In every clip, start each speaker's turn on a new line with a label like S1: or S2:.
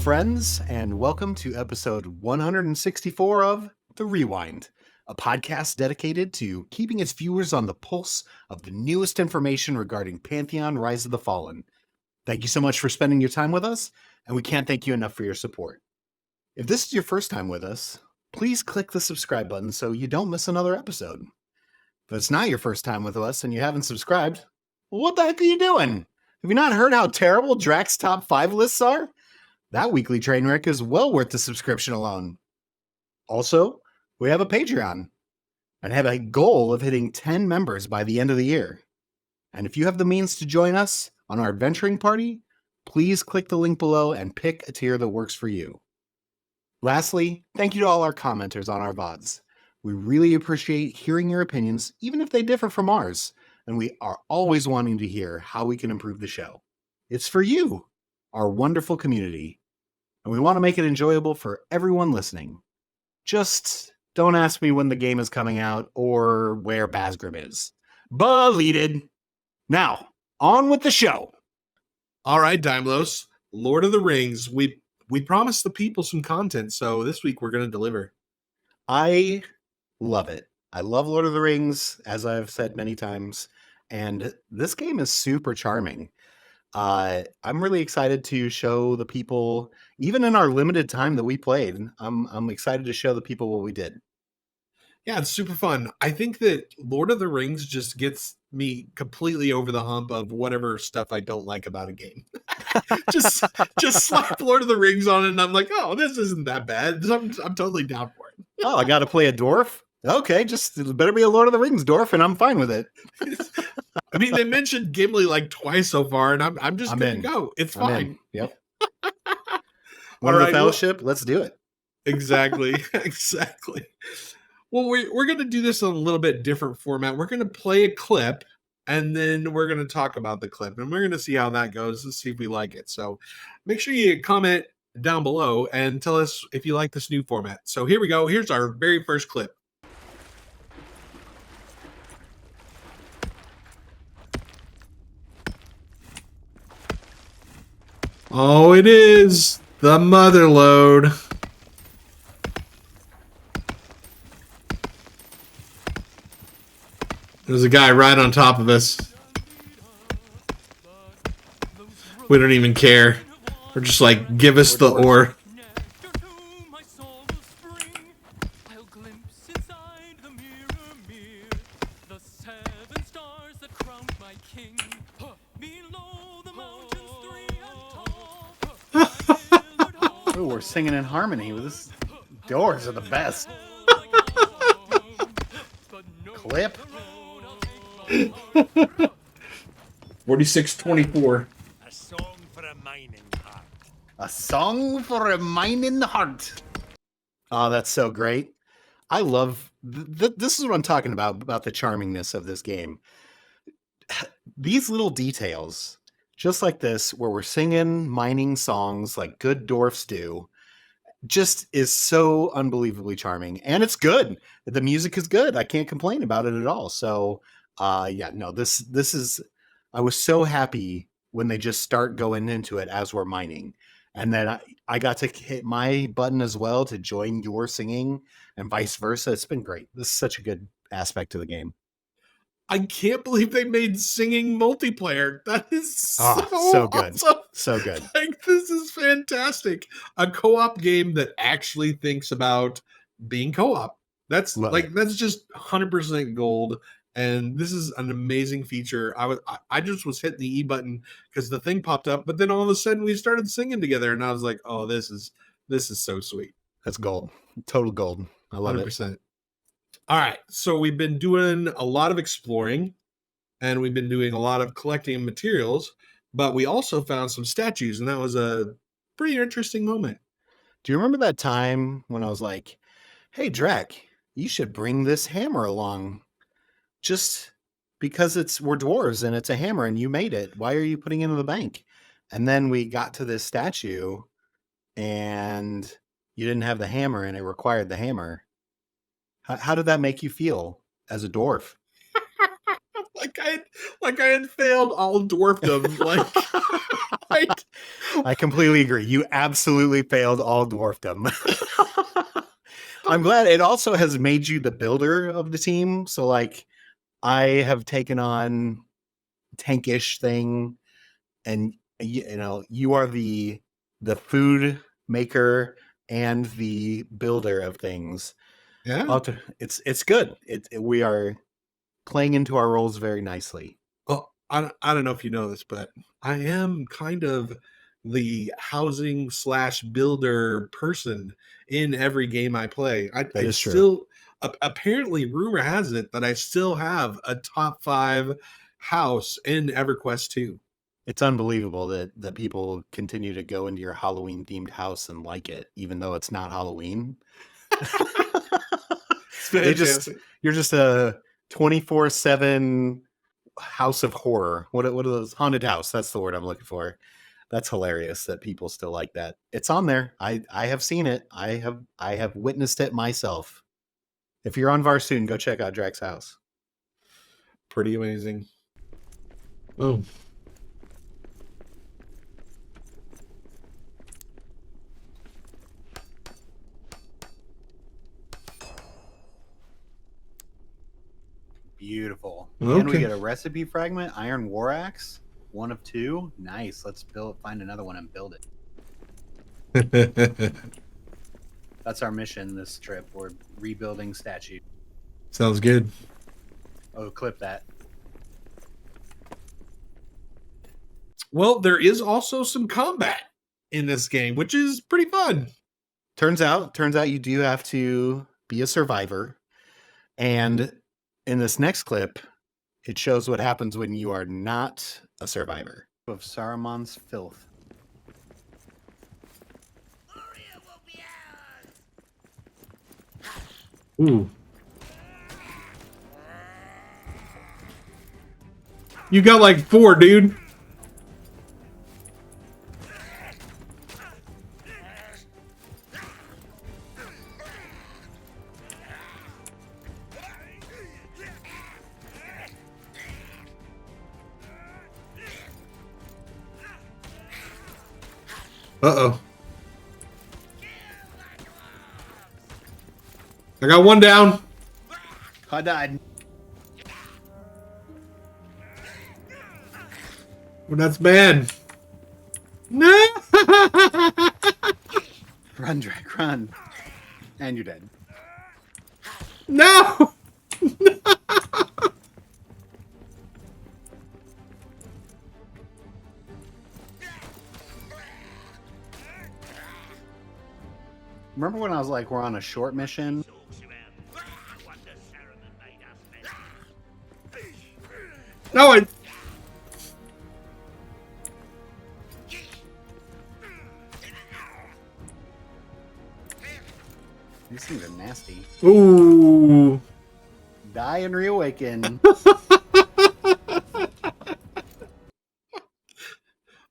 S1: friends, and welcome to episode 164 of The Rewind, a podcast dedicated to keeping its viewers on the pulse of the newest information regarding Pantheon Rise of the Fallen. Thank you so much for spending your time with us, and we can't thank you enough for your support. If this is your first time with us, please click the subscribe button so you don't miss another episode. If it's not your first time with us and you haven't subscribed, well, what the heck are you doing? Have you not heard how terrible Draq's top 5 lists are? That weekly train wreck is well worth the subscription alone. Also, we have a Patreon and have a goal of hitting 10 members by the end of the year. And if you have the means to join us on our adventuring party, please click the link below and pick a tier that works for you. Lastly, thank you to all our commenters on our VODs. We really appreciate hearing your opinions, even if they differ from ours, and we are always wanting to hear how we can improve the show. It's for you, our wonderful community, and we want to make it enjoyable for everyone listening. Just don't ask me when the game is coming out or where Basgrim is. Deleted. Now, on with the show.
S2: All right, Dymlos, Lord of the Rings. We promised the people some content, so this week we're going to deliver.
S1: I love it. I love Lord of the Rings, as I've said many times, and this game is super charming. I'm really excited to show the people, even in our limited time that we played, I'm excited to show the people what we did.
S2: Yeah, it's super fun. I think that Lord of the Rings just gets me completely over the hump of whatever stuff I don't like about a game. just slap Lord of the Rings on it, and I'm like, oh, this isn't that bad. I'm totally down for it.
S1: Oh, I got to play a dwarf? Okay, just it better be a Lord of the Rings dwarf, and I'm fine with it.
S2: I mean, they mentioned Gimli like twice so far, and I'm just going to go. It's fine.
S1: Yep. One of the Fellowship, let's do it.
S2: Exactly. Well, we're going to do this in a little bit different format. We're going to play a clip, and then we're going to talk about the clip, and we're going to see how that goes and see if we like it. So make sure you comment down below and tell us if you like this new format. So here we go. Here's our very first clip. Oh, it is the mother load. There's a guy right on top of us. We don't even care. We're just like, give us the ore.
S1: Oh, we're singing in harmony with this. Doors are the best. Clip.
S2: 4624.
S3: A song for a mining heart.
S1: A song for a mining heart. Oh, that's so great. I love this is what I'm talking about the charmingness of this game. These little details, just like this, where we're singing mining songs like good dwarfs do, just is so unbelievably charming. And it's good. The music is good. I can't complain about it at all. So this is, I was so happy when they just start going into it as we're mining. And then I got to hit my button as well to join your singing and vice versa. It's been great. This is such a good aspect of the game.
S2: I can't believe they made singing multiplayer. That is
S1: so good.
S2: Awesome.
S1: So good.
S2: Like, this is fantastic. A co-op game that actually thinks about being co-op. That's just 100% gold. And this is an amazing feature. I just was hitting the E button because the thing popped up, but then all of a sudden we started singing together, and I was like, "Oh, this is so sweet."
S1: That's gold, total gold. I love 100%.
S2: It. All right, so we've been doing a lot of exploring, and we've been doing a lot of collecting materials, but we also found some statues, and that was a pretty interesting moment.
S1: Do you remember that time when I was like, "Hey, Draq, you should bring this hammer along"? Just because we're dwarves and it's a hammer and you made it. Why are you putting it in the bank? And then we got to this statue and you didn't have the hammer and it required the hammer. How did that make you feel as a dwarf?
S2: like I had failed all dwarfdom. Like Right?
S1: I completely agree. You absolutely failed all dwarfdom. I'm glad it also has made you the builder of the team. So like I have taken on tankish thing, and you know, you are the food maker and the builder of things.
S2: Yeah.
S1: It's good. We are playing into our roles very nicely.
S2: Well, I don't know if you know this, but I am kind of the housing slash builder person in every game I play.
S1: That
S2: It's
S1: is true.
S2: still apparently rumor has it that I still have a top 5 house in EverQuest 2.
S1: It's unbelievable that people continue to go into your Halloween themed house and like it, even though it's not Halloween. You're just a 24/7 house of horror. What are those? Haunted house. That's the word I'm looking for. That's hilarious that people still like that. It's on there. I have seen it. I have witnessed it myself. If you're on Varsoon, go check out Draq's house.
S2: Pretty amazing. Oh.
S1: Beautiful.
S2: Okay.
S1: And we get a recipe fragment, iron war axe, 1 of 2. Nice. Let's find another one and build it. That's our mission this trip. We're rebuilding statue.
S2: Sounds good.
S1: Oh, clip that.
S2: Well, there is also some combat in this game, which is pretty fun.
S1: Turns out you do have to be a survivor. And in this next clip, it shows what happens when you are not a survivor. Of Saruman's filth.
S2: Ooh. You got like 4, dude. Uh-oh. I got 1 down.
S1: I died.
S2: Well, that's bad. No.
S1: Run, Draq, run. And you're dead.
S2: No.
S1: Remember when I was like, we're on a short mission?
S2: No,
S1: These things are nasty.
S2: Ooh.
S1: Die and reawaken.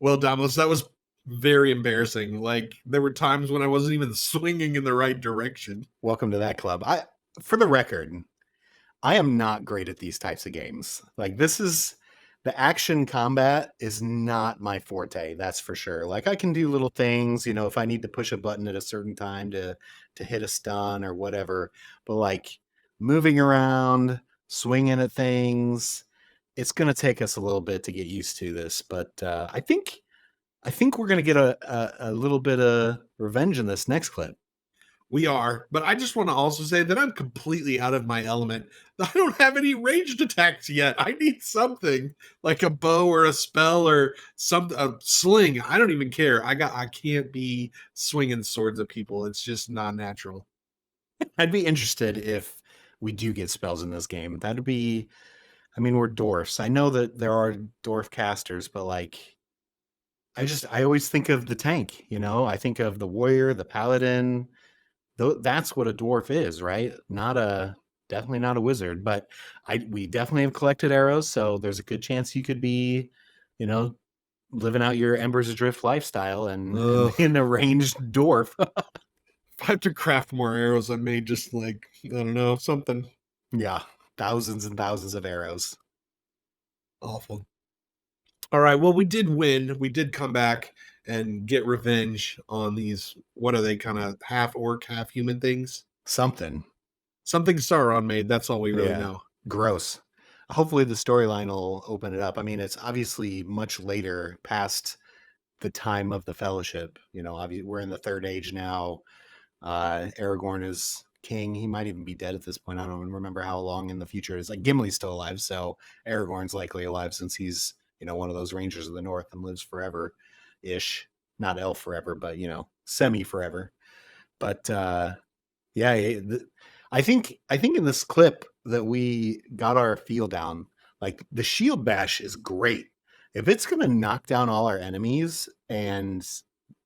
S2: Well, Dymlos, that was very embarrassing. Like, there were times when I wasn't even swinging in the right direction.
S1: Welcome to that club. For the record, I am not great at these types of games. Like, the action combat is not my forte, that's for sure. Like, I can do little things, you know, if I need to push a button at a certain time to hit a stun or whatever. But like moving around, swinging at things, it's going to take us a little bit to get used to this. But I think we're going to get a little bit of revenge in this next clip.
S2: We are, but I just want to also say that I'm completely out of my element. I don't have any ranged attacks yet. I need something like a bow or a spell or a sling. I don't even care. I can't be swinging swords at people. It's just not natural.
S1: I'd be interested if we do get spells in this game. That'd be, I mean, we're dwarfs. I know that there are dwarf casters, but like, I always think of the tank, you know, I think of the warrior, the paladin. That's what a dwarf is, right? Definitely not a wizard, but we definitely have collected arrows, so there's a good chance you could be, you know, living out your Embers Adrift lifestyle and in a ranged dwarf.
S2: If I have to craft more arrows, I may just like, I don't know, something.
S1: Yeah, thousands and thousands of arrows.
S2: Awful. All right. Well, we did win. We did come back and get revenge on these. What are they? Kind of half orc, half human things.
S1: Something
S2: Sauron made. That's all we really know.
S1: Gross. Hopefully the storyline will open it up. I mean, it's obviously much later past the time of the Fellowship. You know, we're in the Third Age now. Aragorn is king. He might even be dead at this point. I don't even remember how long in the future it is. Like Gimli's still alive, so Aragorn's likely alive since he's, you know, one of those Rangers of the North and lives forever ish. Not elf forever, but, you know, semi forever. But I think in this clip that we got our feel down, like the shield bash is great. If it's going to knock down all our enemies and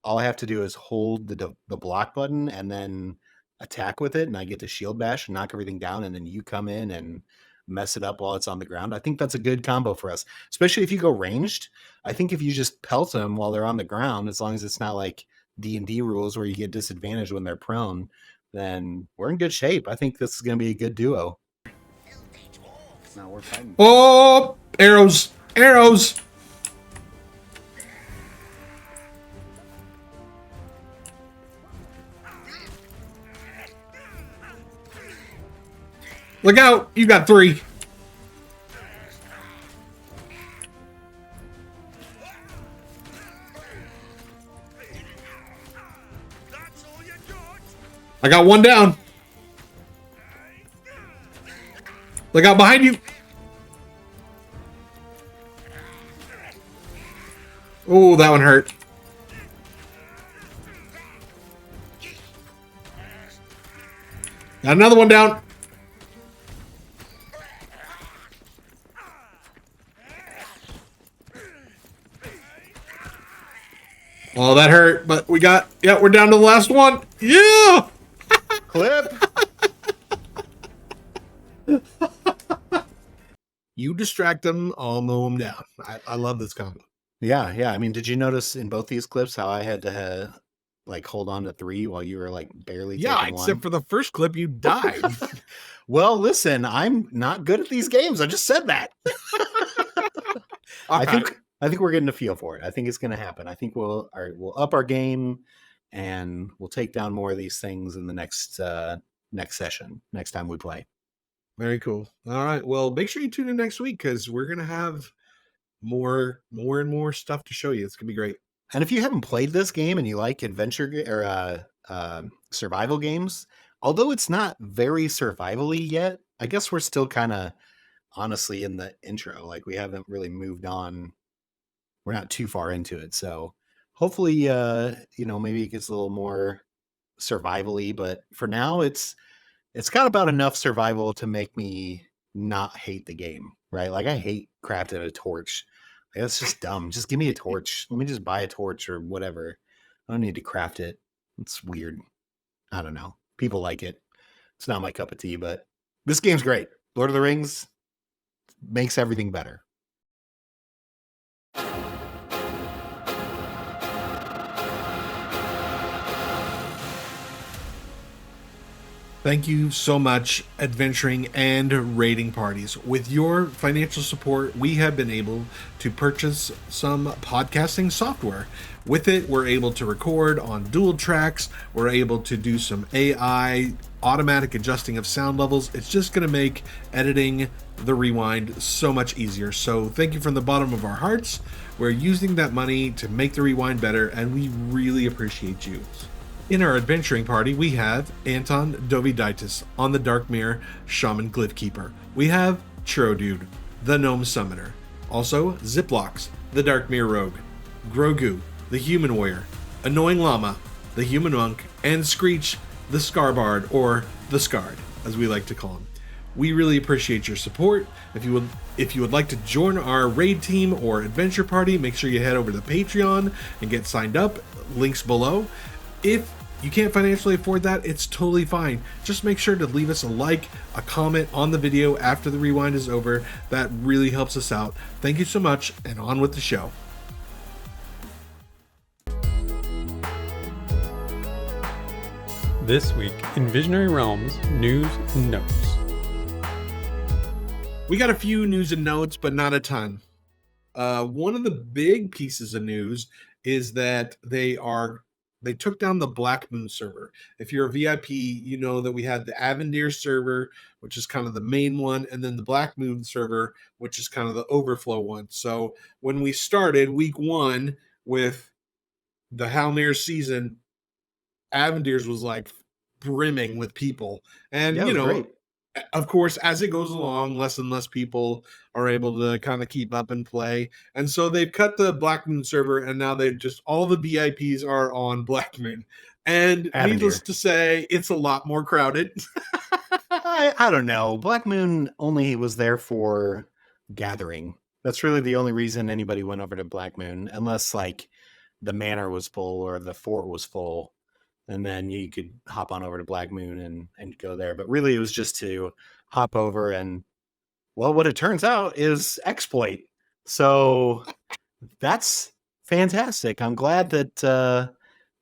S1: all I have to do is hold the block button and then attack with it, and I get to shield bash and knock everything down, and then you come in and mess it up while it's on the ground, I think that's a good combo for us, especially if you go ranged. I think if you just pelt them while they're on the ground, as long as it's not like D&D rules where you get disadvantaged when they're prone, then we're in good shape. I think this is going to be a good duo. Now we're fighting.
S2: Oh, arrows. Look out! You got 3. I got 1 down. Look out behind you. Oh, that one hurt. Got another one down. Oh, that hurt, but we're down to the last one. Yeah!
S1: Clip!
S2: You distract them, I'll mow them down. I love this combo.
S1: Yeah. I mean, did you notice in both these clips how I had to like hold on to 3 while you were like barely taking 1?
S2: Except for the first clip, you died.
S1: Well, listen, I'm not good at these games. I just said that. I think we're getting a feel for it. I think it's going to happen. I think we'll up our game and we'll take down more of these things in the next session, next time we play.
S2: Very cool. All right. Well, make sure you tune in next week because we're going to have more and more stuff to show you. It's going to be great.
S1: And if you haven't played this game and you like adventure or survival games, although it's not very survival-y yet, I guess we're still kind of honestly in the intro. Like we haven't really moved on. We're not too far into it. So hopefully, maybe it gets a little more survival-y, but for now it's got about enough survival to make me not hate the game, right? Like I hate crafting a torch. Like, that's just dumb. Just give me a torch. Let me just buy a torch or whatever. I don't need to craft it. It's weird. I don't know. People like it. It's not my cup of tea, but this game's great. Lord of the Rings makes everything better.
S2: Thank you so much, adventuring and raiding parties. With your financial support, we have been able to purchase some podcasting software. With it, we're able to record on dual tracks. We're able to do some AI, automatic adjusting of sound levels. It's just going to make editing the Rewind so much easier. So thank you from the bottom of our hearts. We're using that money to make the Rewind better, and we really appreciate you. In our adventuring party, we have Anton Doviditis on the Dark Mirror Shaman Glyphkeeper. We have Churro the Gnome Summoner. Also, Ziplox, the Dark Mirror Rogue. Grogu, the Human Warrior. Annoying Llama, the Human Monk. And Screech, the Scarbard, or the Scarred, as we like to call him. We really appreciate your support. If you would like to join our raid team or adventure party, make sure you head over to Patreon and get signed up. Links below. If you can't financially afford that, it's totally fine. Just make sure to leave us a like, a comment on the video after the Rewind is over. That really helps us out. Thank you so much, and on with the show.
S4: This week in Visionary Realms News and Notes.
S2: We got a few news and notes, but not a ton. One of the big pieces of news is that they took down the Black Moon server. If you're a VIP, you know that we had the Avendir server, which is kind of the main one, and then the Black Moon server, which is kind of the overflow one. So when we started week 1 with the Halnir season, Avendir's was like brimming with people. And,
S1: Yeah, it was great.
S2: of course, as it goes along, less and less people are able to kind of keep up and play. And so they've cut the Black Moon server, and now they just all the VIPs are on Black Moon. And needless to say, it's a lot more crowded.
S1: I don't know. Black Moon only was there for gathering. That's really the only reason anybody went over to Black Moon, unless like the manor was full or the fort was full. And then you could hop on over to Black Moon and go there. But really, it was just to hop over and, well, what it turns out is exploit. So that's fantastic. I'm glad that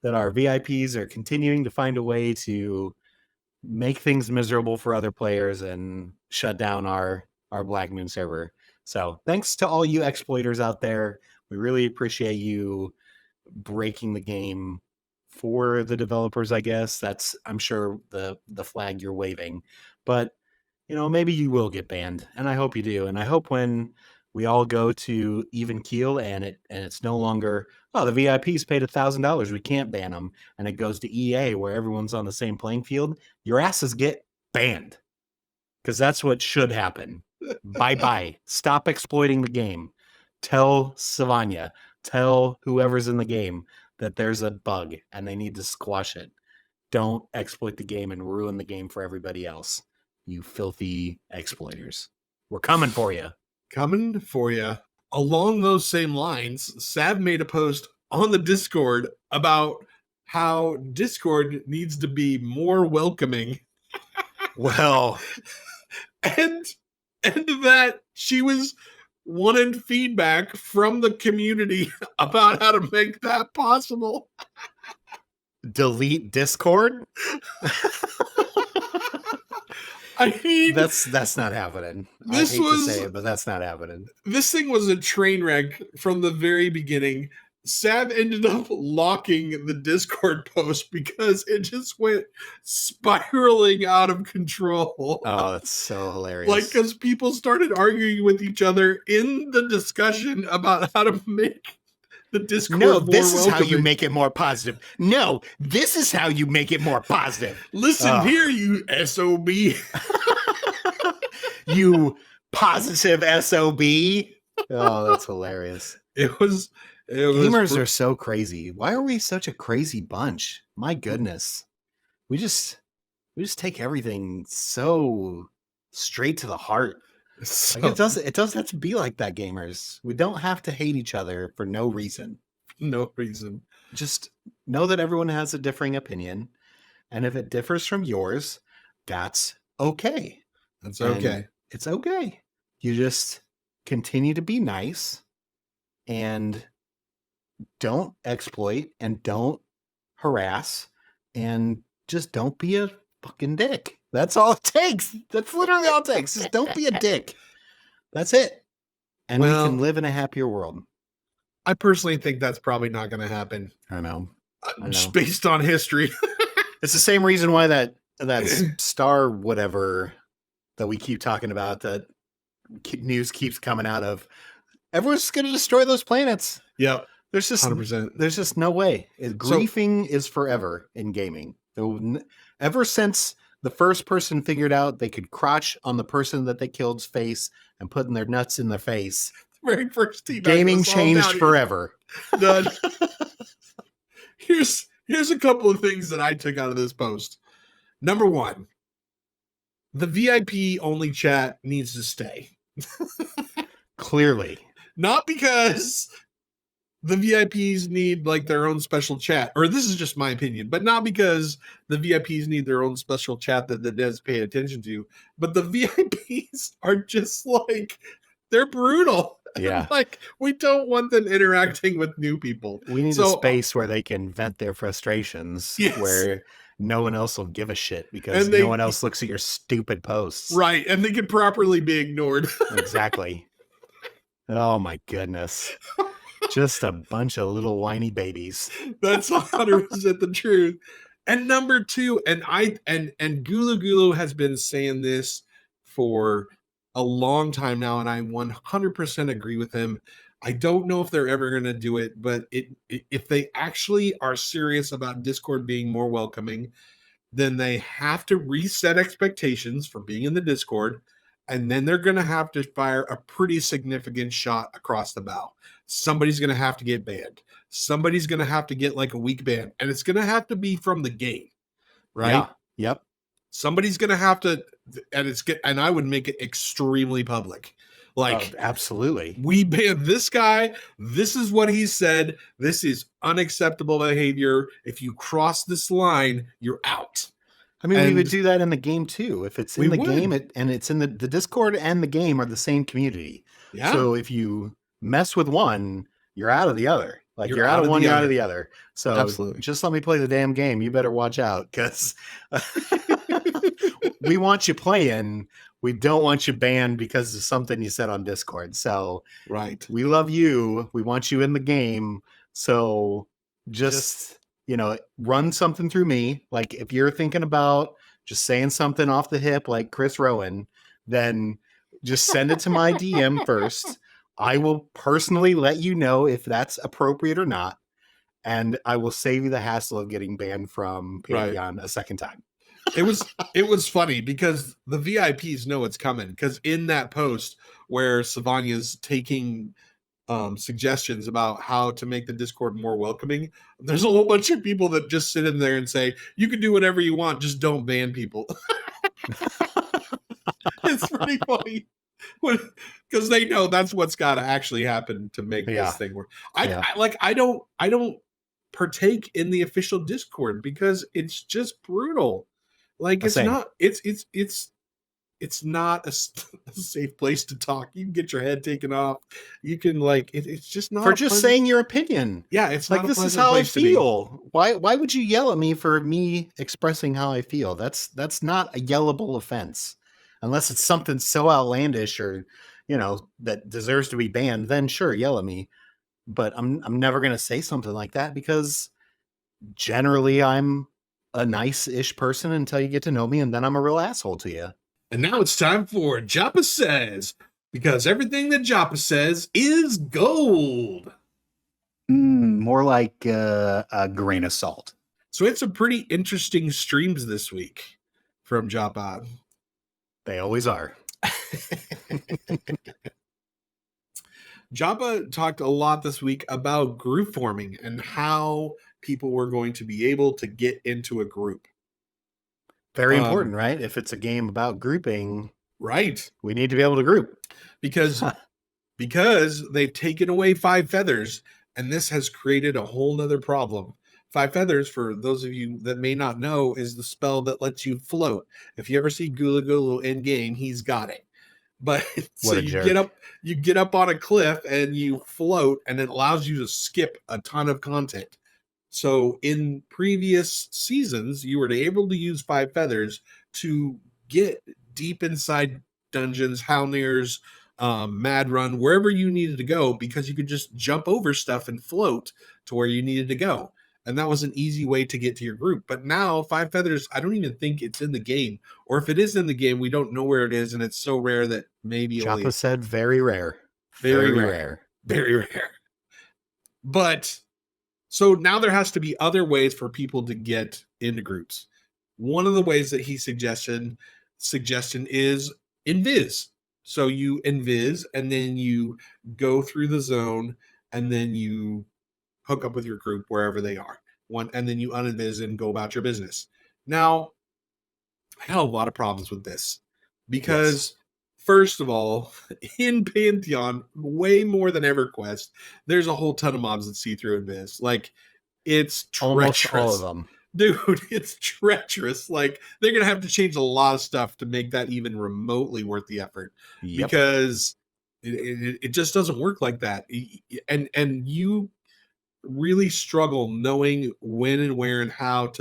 S1: that our VIPs are continuing to find a way to make things miserable for other players and shut down our Black Moon server. So thanks to all you exploiters out there. We really appreciate you breaking the game for the developers, I guess. That's, I'm sure, the flag you're waving. But, maybe you will get banned, and I hope you do. And I hope when we all go to even keel and it's no longer, the VIPs paid $1,000, we can't ban them, and it goes to EA where everyone's on the same playing field, your asses get banned. Because that's what should happen. Bye-bye. Stop exploiting the game. Tell Savannah, tell whoever's in the game that there's a bug and they need to squash it. Don't exploit the game and ruin the game for everybody else. You filthy exploiters. We're coming for you.
S2: Coming for you. Along those same lines, Sav made a post on the Discord about how Discord needs to be more welcoming.
S1: Well,
S2: and that she was wanted feedback from the community about how to make that possible.
S1: Delete Discord?
S2: I mean,
S1: that's not happening. I hate to say it, but that's not happening.
S2: This thing was a train wreck from the very beginning. Sav ended up locking the Discord post because it just went spiraling out of control.
S1: Oh, that's so hilarious.
S2: Like, because people started arguing with each other in the discussion about how to make the Discord more welcoming.
S1: No, this is how you make it more positive. No, this is how you make it more positive.
S2: Listen here, you SOB.
S1: You positive SOB. Oh, that's hilarious. Gamers are so crazy. Why are we such a crazy bunch? My goodness. We just take everything so straight to the heart.
S2: So,
S1: Like it doesn't have to be like that, gamers. We don't have to hate each other for no reason.
S2: No reason.
S1: Just know that everyone has a differing opinion, and if it differs from yours, that's okay.
S2: That's okay.
S1: It's okay. You just continue to be nice and don't exploit and don't harass and just don't be a fucking dick. That's all it takes. That's literally all it takes. Just don't be a dick. That's it. And we can live in a happier world.
S2: I personally think that's probably not going to happen.
S1: I know.
S2: Just based on history.
S1: It's the same reason why that star whatever that we keep talking about, that news keeps coming out of. Everyone's going to destroy those planets.
S2: Yeah.
S1: There's just
S2: 100%.
S1: There's just no way. Griefing is forever in gaming. Ever since the first person figured out they could crotch on the person that they killed's face and putting their nuts in their face,
S2: Very first team
S1: gaming changed forever.
S2: Done. Here's a couple of things that I took out of this post. Number one, the VIP only chat needs to stay.
S1: Clearly.
S2: Not because the VIPs need like their own special chat, or this is just my opinion, but not because the VIPs need their own special chat that the devs pay attention to, but the VIPs are just like, they're brutal.
S1: Yeah.
S2: Like, we don't want them interacting with new people.
S1: We need a space where they can vent their frustrations, where no one else will give a shit because no one else looks at your stupid posts.
S2: Right. And they can properly be ignored.
S1: Exactly. Oh my goodness. Just a bunch of little whiny babies.
S2: That's 100% the truth. And number two, and Gulu Gulu has been saying this for a long time now, and I 100% agree with him. I don't know if they're ever going to do it, but if they actually are serious about Discord being more welcoming, then they have to reset expectations for being in the Discord, and then they're going to have to fire a pretty significant shot across the bow. Somebody's going to have to get banned. Somebody's going to have to get like a week ban, and it's going to have to be from the game, right?
S1: Yeah. Yep.
S2: Somebody's going to have to, and I would make it extremely public. Like,
S1: absolutely.
S2: We banned this guy. This is what he said. This is unacceptable behavior. If you cross this line, you're out.
S1: I mean, we would do that in the game too. If it's in the game and it's in the Discord and the game are the same community.
S2: Yeah.
S1: So if you mess with one, you're out of the other. Like you're out of one, you're out of the other. So
S2: absolutely,
S1: just let me play the damn game. You better watch out because we want you playing. We don't want you banned because of something you said on Discord. So
S2: right,
S1: we love you. We want you in the game. So just run something through me. Like if you're thinking about just saying something off the hip, like Chris Rowan, then just send it to my DM first. I will personally let you know if that's appropriate or not. And I will save you the hassle of getting banned from Pantheon a second time.
S2: It was funny because the VIPs know it's coming, because in that post where Savania's taking suggestions about how to make the Discord more welcoming, there's a whole bunch of people that just sit in there and say, you can do whatever you want, just don't ban people. It's pretty funny because they know that's what's got to actually happen to make this thing work. I don't partake in the official Discord because it's just brutal. Like it's not a safe place to talk. You can get your head taken off. You can it's just not
S1: for just saying your opinion.
S2: Yeah, it's
S1: like, this is how I feel. Why would you yell at me for me expressing how I feel? That's not a yellable offense, unless it's something so outlandish or that deserves to be banned. Then sure, yell at me. But I'm never gonna say something like that because generally I'm a nice-ish person until you get to know me, and then I'm a real asshole to you.
S2: And now it's time for Joppa Says, because everything that Joppa says is gold.
S1: More like a grain of salt.
S2: So it's a pretty interesting streams this week from Joppa.
S1: They always are.
S2: Joppa talked a lot this week about group forming and how people were going to be able to get into a group.
S1: Very important, right? If it's a game about grouping,
S2: right,
S1: we need to be able to group
S2: because they've taken away 5 feathers, and this has created a whole nother problem. 5 feathers, for those of you that may not know, is the spell that lets you float. If you ever see Gulu Gulu in game, he's got it. But so you get up on a cliff and you float, and it allows you to skip a ton of content. So in previous seasons, you were able to use 5 feathers to get deep inside dungeons, Halnirs, Mad Run, wherever you needed to go, because you could just jump over stuff and float to where you needed to go. And that was an easy way to get to your group. But now 5 feathers, I don't even think it's in the game. Or if it is in the game, we don't know where it is. And it's so rare that maybe
S1: Joppa said very rare.
S2: Very rare. Very rare. But so now there has to be other ways for people to get into groups. One of the ways that he suggestion is invis. So you invis and then you go through the zone and then you hook up with your group wherever they are. And then you uninvis and go about your business. Now, I had a lot of problems with this because first of all, in Pantheon, way more than EverQuest, there's a whole ton of mobs that see through invis. Like, it's treacherous.
S1: Almost all of them.
S2: Dude, it's treacherous. Like, they're going to have to change a lot of stuff to make that even remotely worth the effort.
S1: Yep.
S2: Because it just doesn't work like that. And you really struggle knowing when and where and how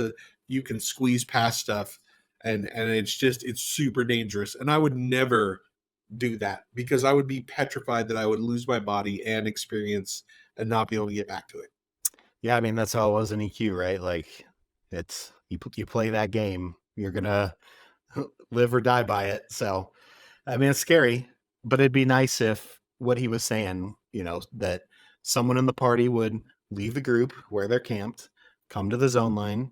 S2: you can squeeze past stuff. And it's super dangerous. And I would never do that because I would be petrified that I would lose my body and experience and not be able to get back to it.
S1: Yeah, I mean that's how it was in EQ, right? Like it's you play that game, you're gonna live or die by it. So I mean it's scary, but it'd be nice if what he was saying, that someone in the party would leave the group where they're camped, come to the zone line,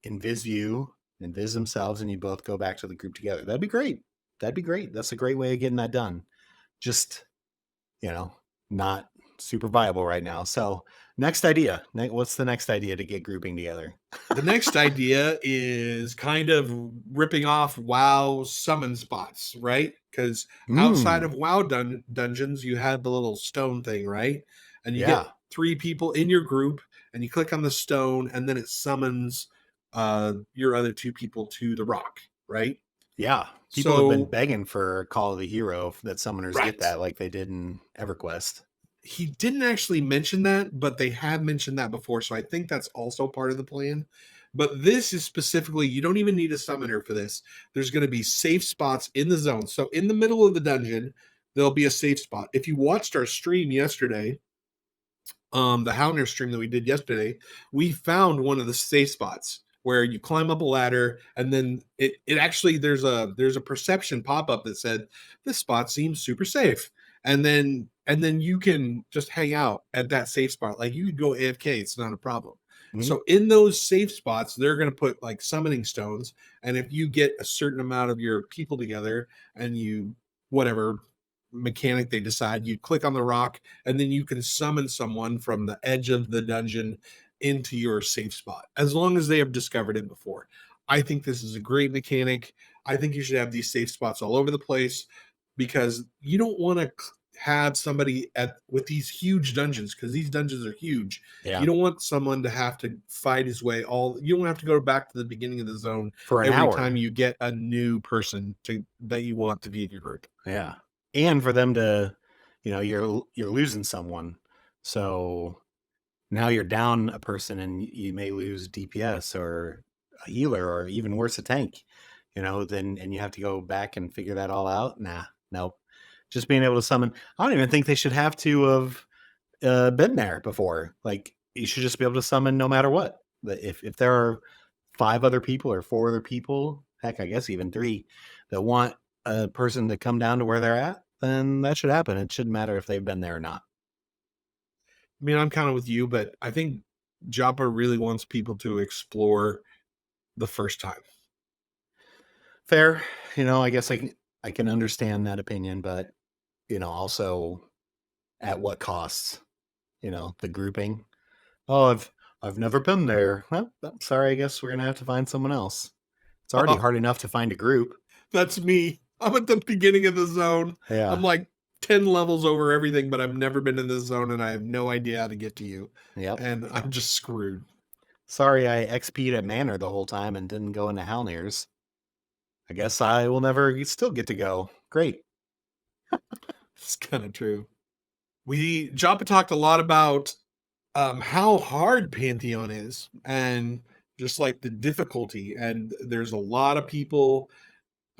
S1: invis you, invis themselves, and you both go back to the group together. That'd be great. That'd be great. That's a great way of getting that done. Just, not super viable right now. So next idea. What's the next idea to get grouping together?
S2: The next idea is kind of ripping off WoW summon spots, right? Because outside of WoW dungeons, you have the little stone thing, right? And you get 3 people in your group, and you click on the stone, and then it summons your other 2 people to the rock, right?
S1: Yeah. People have been begging for Call of the Hero that summoners get that like they did in EverQuest.
S2: He didn't actually mention that, but they have mentioned that before, so I think that's also part of the plan. But this is specifically, you don't even need a summoner for this. There's going to be safe spots in the zone. So in the middle of the dungeon, there'll be a safe spot. If you watched our stream yesterday, the Howner stream that we did yesterday, we found one of the safe spots where you climb up a ladder, and then it actually there's a perception pop-up that said this spot seems super safe, and then you can just hang out at that safe spot. Like you could go AFK, it's not a problem. Mm-hmm. So in those safe spots, they're going to put like summoning stones, and if you get a certain amount of your people together and you whatever mechanic they decide, you click on the rock, and then you can summon someone from the edge of the dungeon into your safe spot, as long as they have discovered it before. I think this is a great mechanic. I think you should have these safe spots all over the place, because you don't want to have somebody with these huge dungeons, because these dungeons are huge. You don't want someone to have to fight his way you don't have to go back to the beginning of the zone
S1: for an hour
S2: every time you get a new person that you want to be in your group.
S1: Yeah. And for them to, you're losing someone. So now you're down a person and you may lose DPS or a healer or even worse, a tank, and you have to go back and figure that all out. No. Just being able to summon. I don't even think they should have to have been there before. Like you should just be able to summon no matter what. If there are 5 other people or 4 other people, heck, I guess even 3 that want a person to come down to where they're at, then that should happen. It shouldn't matter if they've been there or not.
S2: I mean, I'm kind of with you, but I think Joppa really wants people to explore the first time.
S1: Fair. I guess I can understand that opinion, but, also at what costs, the grouping. Oh, I've never been there. Well, I'm sorry. I guess we're going to have to find someone else. It's already hard enough to find a group.
S2: That's me. I'm at the beginning of the zone.
S1: Yeah.
S2: I'm like 10 levels over everything, but I've never been in this zone and I have no idea how to get to you.
S1: Yep.
S2: And I'm just screwed.
S1: Sorry, I XP'd at Manor the whole time and didn't go into Halnir's. I guess I will never still get to go. Great.
S2: It's kind of true. Joppa talked a lot about how hard Pantheon is and just like the difficulty. And there's a lot of people.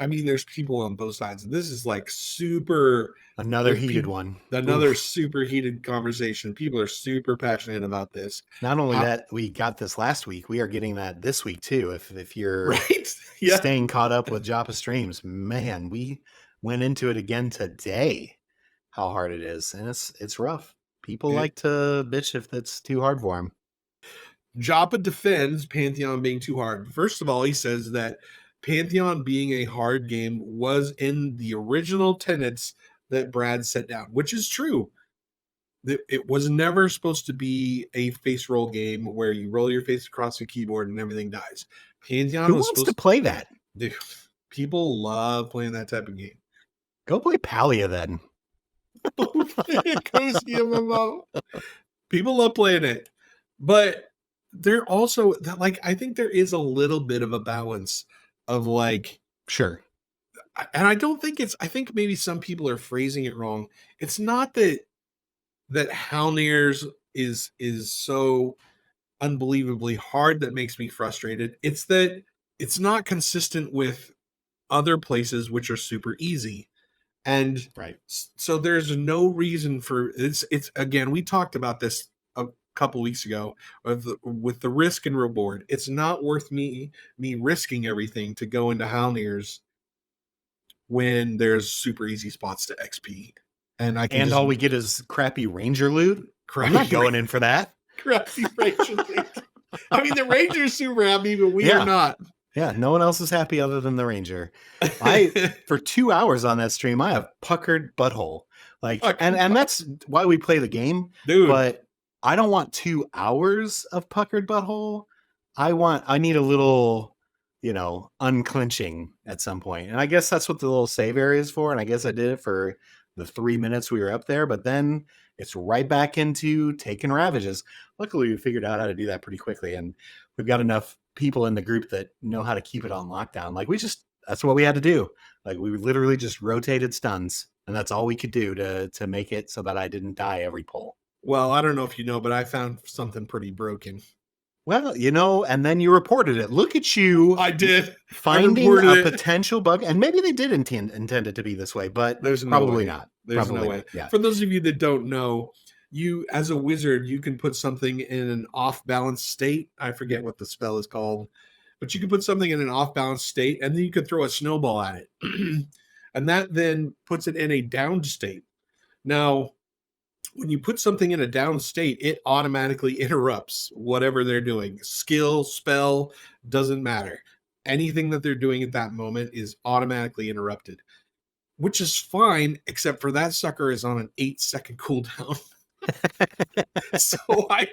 S2: I mean, there's people on both sides. This is like super...
S1: Another heated one.
S2: Another super heated conversation. People are super passionate about this.
S1: Not only that, we got this last week. We are getting that this week too. If you're
S2: right?
S1: staying caught up with Joppa Streams, man, we went into it again today. How hard it is. And it's rough. People like to bitch if it's too hard for them.
S2: Joppa defends Pantheon being too hard. First of all, he says that Pantheon being a hard game was in the original tenets that Brad set down, which is true. It was never supposed to be a face roll game where you roll your face across the keyboard and everything dies. Pantheon
S1: Who wants to play that?
S2: Dude, people love playing that type of game.
S1: Go play Palia then.
S2: Cozy MMO. People love playing it, but they're also like, I think there is a little bit of a balance of like,
S1: sure.
S2: And I don't think I think maybe some people are phrasing it wrong. It's not that Halnir's is so unbelievably hard that makes me frustrated. It's that it's not consistent with other places which are super easy. And
S1: Right.
S2: so there's no reason for it's again, we talked about this a couple weeks ago with the risk and reward. It's not worth me risking everything to go into Halnirs when there's super easy spots to XP. And I can
S1: And
S2: just
S1: all we get is crappy ranger loot. I'm
S2: crappy
S1: not going in for that.
S2: crappy ranger loot. I mean, the ranger's super happy, but we
S1: Yeah.
S2: are not.
S1: Yeah, no one else is happy other than the ranger. For 2 hours on that stream, I have puckered butthole. Like, and that's why we play the game.
S2: Dude,
S1: But I don't want 2 hours of puckered butthole. I need a little, unclenching at some point. And I guess that's what the little save area is for. And I guess I did it for the 3 minutes we were up there, but then it's right back into taking ravages. Luckily, we figured out how to do that pretty quickly. And we've got enough people in the group that know how to keep it on lockdown. Like that's what we had to do. Like we literally just rotated stuns, and that's all we could do to make it so that I didn't die every pull.
S2: well, I don't know if you know, but I found something pretty broken.
S1: Well, and then you reported it. Look at you.
S2: I did.
S1: Finding
S2: reported
S1: a
S2: it.
S1: potential bug. And maybe they did intend it to be this way, but
S2: There's no
S1: probably
S2: way.
S1: not.
S2: There's
S1: Probably
S2: no way.
S1: not. Yeah.
S2: For those of you that don't know, you as a wizard, you can put something in an off-balance state. I forget what the spell is called, but you can put something in an off-balance state, and then you could throw a snowball at it. And that then puts it in a downed state. Now, when you put something in a down state, it automatically interrupts whatever they're doing. Skill, spell, doesn't matter. Anything that they're doing at that moment is automatically interrupted, which is fine, except for that sucker is on an 8-second cooldown. So I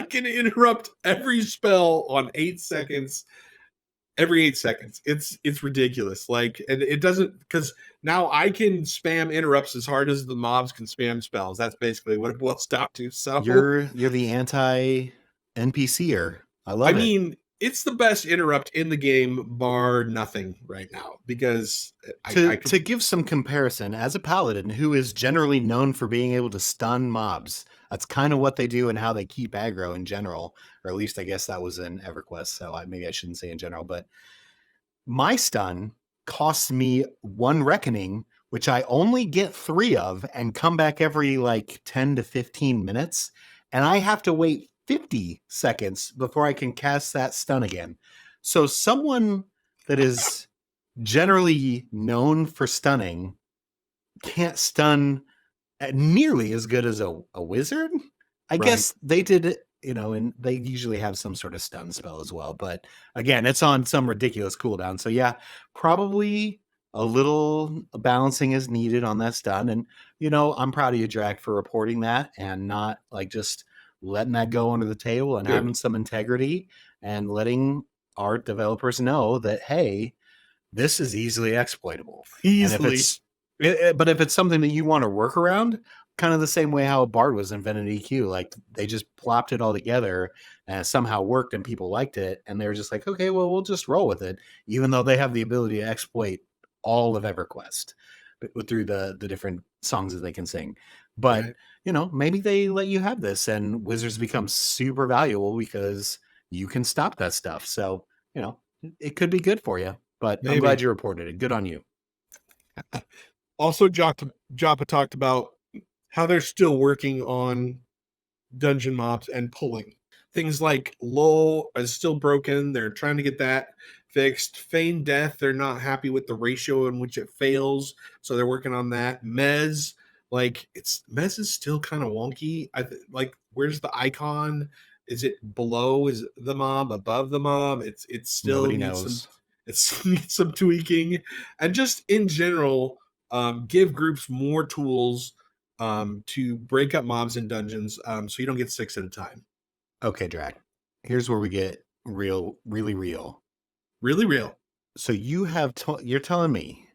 S2: can interrupt every spell on 8 seconds. Every 8 seconds. It's ridiculous. Like, and it doesn't, because now I can spam interrupts as hard as the mobs can spam spells. That's basically what it boils down to. So
S1: You're the anti NPCer. I love it.
S2: I mean, it's the best interrupt in the game, bar nothing right now, because
S1: to give some comparison, as a paladin who is generally known for being able to stun mobs, that's kind of what they do and how they keep aggro in general, or at least I guess that was in EverQuest, so maybe I shouldn't say in general, but my stun costs me 1 reckoning, which I only get 3 of and come back every like 10 to 15 minutes, and I have to wait 50 seconds before I can cast that stun again. So someone that is generally known for stunning can't stun nearly as good as a wizard. I guess they did it, and they usually have some sort of stun spell as well. But again, it's on some ridiculous cooldown. So yeah, probably a little balancing is needed on that stun. And, I'm proud of you, Draq, for reporting that and not like just letting that go under the table and having some integrity and letting our developers know that, hey, this is easily exploitable.
S2: easily.
S1: But if it's something that you want to work around, kind of the same way how a Bard was invented EQ, like they just plopped it all together and it somehow worked and people liked it. And they were just like, okay, well, we'll just roll with it, even though they have the ability to exploit all of EverQuest through the different songs that they can sing. But, maybe they let you have this and wizards become super valuable because you can stop that stuff. So, it could be good for you, but I'm glad you reported it. Good on you.
S2: Also, Joppa talked about how they're still working on dungeon mobs and pulling. Things like Lull is still broken. They're trying to get that fixed. Feign Death, they're not happy with the ratio in which it fails, so they're working on that. Mez, Mez is still kind of wonky. Where's the icon? Is it below? Is the mob above the mob? It's still
S1: Nobody
S2: needs
S1: knows.
S2: It needs some tweaking, and just in general, give groups more tools to break up mobs in dungeons, so you don't get 6 at a time.
S1: Okay, Draq. Here's where we get really real.
S2: Really real.
S1: So you're telling me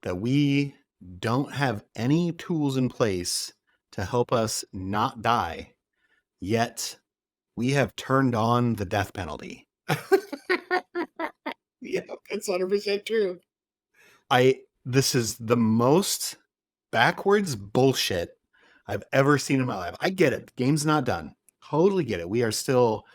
S1: that we don't have any tools in place to help us not die, yet we have turned on the death penalty.
S2: Yeah, that's 100% true.
S1: This is the most backwards bullshit I've ever seen in my life. I get it. The game's not done. Totally get it. We are still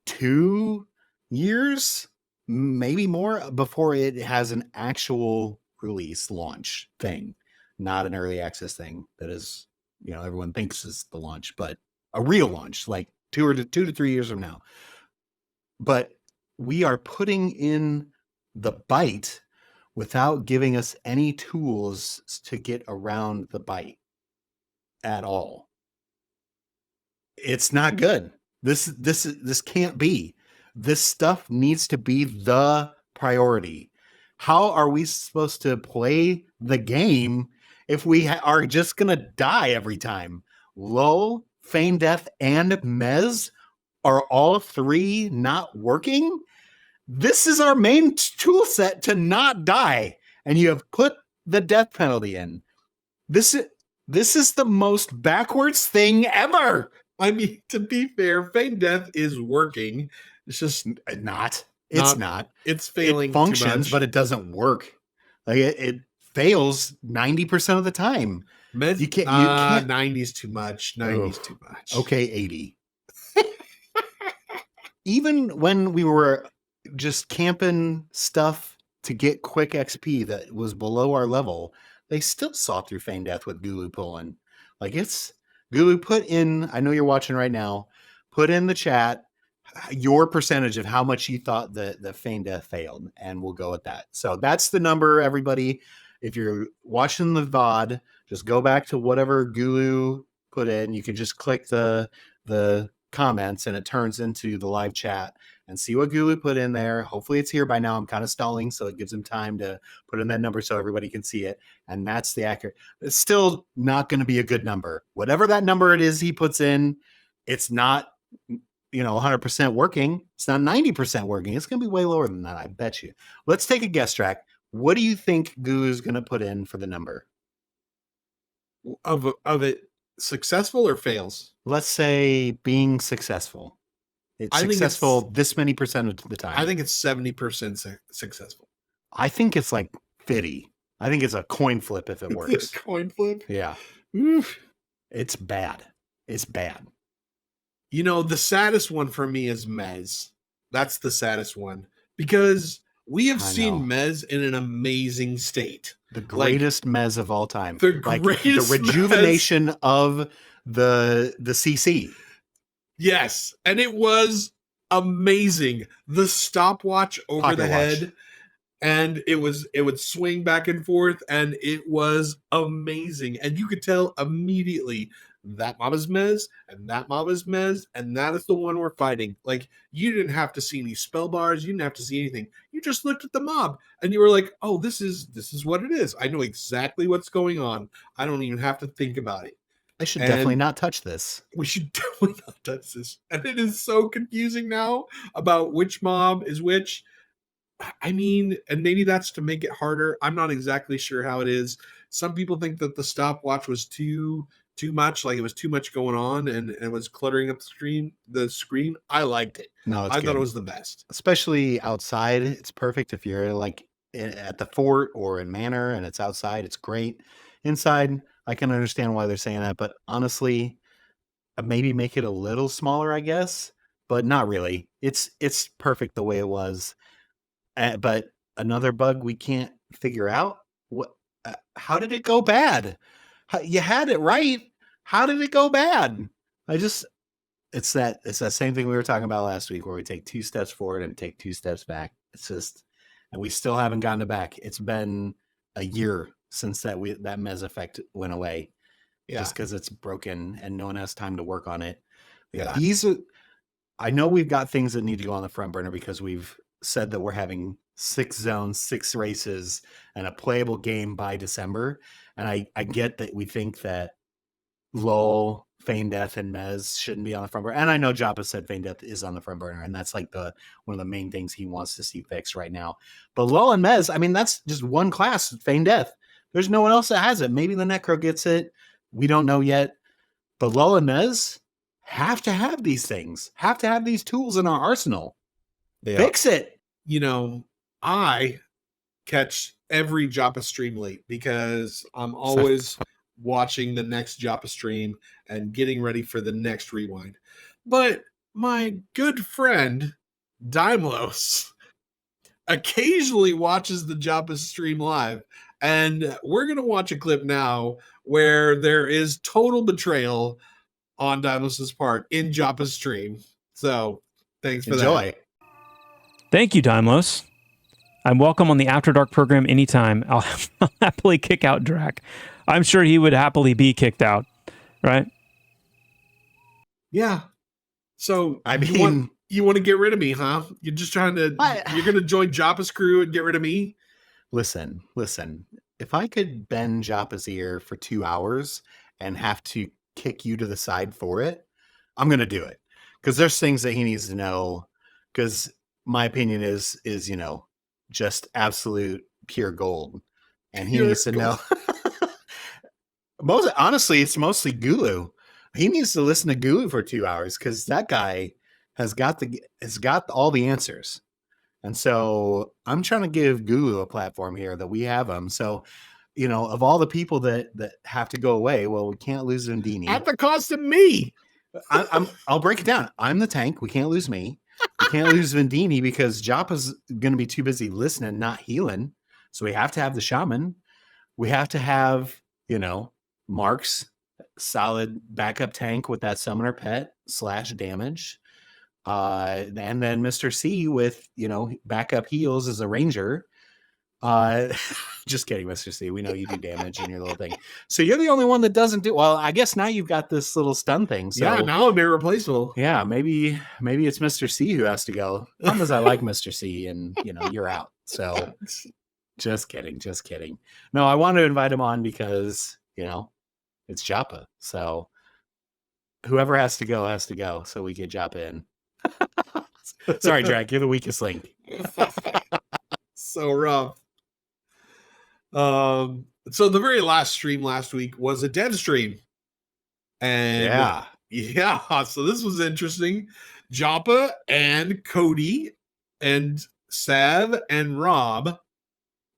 S1: 2 years, maybe more, before it has an actual release launch thing, not an early access thing that is, everyone thinks is the launch, but a real launch, like 2 to 3 years from now. But we are putting in the bite without giving us any tools to get around the bite at all. It's not good. This can't be. This stuff needs to be the priority. How are we supposed to play the game if we are just going to die every time? LOL, Feign Death, and Mez are all 3 not working? This is our main tool set to not die, and you have put the death penalty in. This is the most backwards thing ever.
S2: I mean, to be fair, Feign Death is working. It's just
S1: not. It's not.
S2: It's failing.
S1: It functions, but it doesn't work. Like it fails 90% of the time.
S2: You can't. 90's too much. 90's too much.
S1: Okay, 80. Even when we were just camping stuff to get quick XP that was below our level, they still saw through Feign Death with Gulu pulling. Like Gulu, put in, I know you're watching right now, put in the chat your percentage of how much you thought the Feign Death failed, and we'll go with that. So that's the number, everybody. If you're watching the VOD, just go back to whatever Gulu put in. You can just click the comments and it turns into the live chat and see what Gulu put in there. Hopefully it's here by now. I'm kind of stalling, so it gives him time to put in that number so everybody can see it. And that's the accurate. It's still not going to be a good number. Whatever that number it is he puts in, it's not 100% working. It's not 90% working. It's going to be way lower than that, I bet you. Let's take a guess, Draq. What do you think Gulu's going to put in for the number?
S2: Of it successful or fails?
S1: Let's say being successful. It's successful this many percent of the time.
S2: I think it's 70% successful.
S1: I think it's like 50. I think it's a coin flip if it works.
S2: Coin flip?
S1: Yeah.
S2: Oof.
S1: It's bad. It's bad.
S2: The saddest one for me is Mez. That's the saddest one because we have seen Mez in an amazing state.
S1: The greatest Mez of all time.
S2: The
S1: rejuvenation of the CC.
S2: Yes, and it was amazing. The stopwatch over the head, and it would swing back and forth, and it was amazing. And you could tell immediately that mob is Mez, and that mob is Mez, and that is the one we're fighting. Like, you didn't have to see any spell bars, you didn't have to see anything. You just looked at the mob, and you were like, oh, this is what it is. I know exactly what's going on. I don't even have to think about it.
S1: I should definitely not touch this.
S2: We should definitely not touch this. And it is so confusing now about which mob is which. I mean, and maybe that's to make it harder. I'm not exactly sure how it is. Some people think that the stopwatch was too much, like it was too much going on and it was cluttering up the screen. I liked it.
S1: No,
S2: I thought it was the best.
S1: Especially outside. It's perfect if you're like at the fort or in Manor and it's outside. It's great. Inside, I can understand why they're saying that, but honestly, maybe make it a little smaller, I guess, but not really. It's perfect the way it was. But another bug we can't figure out. How did it go bad? You had it right. How did it go bad? It's that same thing we were talking about last week where we take 2 steps forward and take 2 steps back. It's just, and we still haven't gotten it back. It's been a year since that Mez effect went away. Yeah. Just because it's broken and no one has time to work on it. Yeah. I know we've got things that need to go on the front burner because we've said that we're having 6 zones, 6 races, and a playable game by December. And I get that we think that LOL, Feign Death, and Mez shouldn't be on the front burner. And I know Joppa said Feign Death is on the front burner, and that's like one of the main things he wants to see fixed right now. But LOL and Mez, I mean, that's just one class, Feign Death. There's no one else that has it. Maybe the Necro gets it. We don't know yet. But LOL and Mez have to have these things, have to have these tools in our arsenal. Fix it.
S2: I catch every Joppa stream late because I'm always watching the next Joppa stream and getting ready for the next rewind. But my good friend Dymlos occasionally watches the Joppa stream live, And we're going to watch a clip now where there is total betrayal on Dymlos' part in Joppa's stream. So thanks for
S1: Enjoy.
S2: that.
S5: Thank you, Dymlos. I'm welcome on the After Dark program anytime. I'll happily kick out Draq. I'm sure he would happily be kicked out, right?
S2: Yeah. So
S1: I mean,
S2: you want to get rid of me, huh? You're just trying to, you're going to join Joppa's crew and get rid of me?
S1: listen. If I could bend Joppa's ear for 2 hours and have to kick you to the side for it, I'm going to do it. Because there's things that he needs to know. Because my opinion is just absolute pure gold. And he needs to know. Honestly, it's mostly Gulu. He needs to listen to Gulu for 2 hours because that guy has got all the answers. And so I'm trying to give Gulu a platform here that we have him. So, of all the people that have to go away, well, we can't lose Vendini.
S2: At the cost of me.
S1: I'll break it down. I'm the tank. We can't lose me. We can't lose Vendini because Joppa's going to be too busy listening, not healing. So we have to have the shaman. We have to have, Mark's solid backup tank with that summoner pet / damage. And then Mr. C with, backup heals as a ranger. Just kidding, Mr. C. We know you do damage in your little thing. So you're the only one that doesn't do well. I guess now you've got this little stun thing. So
S2: yeah, now I'm irreplaceable.
S1: Yeah, maybe it's Mr. C who has to go. Problem is I like Mr. C and you're out. So just kidding. No, I want to invite him on because, it's Joppa. So whoever has to go so we get Joppa in. Sorry, Draq, you're the weakest link.
S2: So rough. So the very last stream last week was a dev stream. And yeah, so this was interesting. Joppa and Cody and Sav and Rob.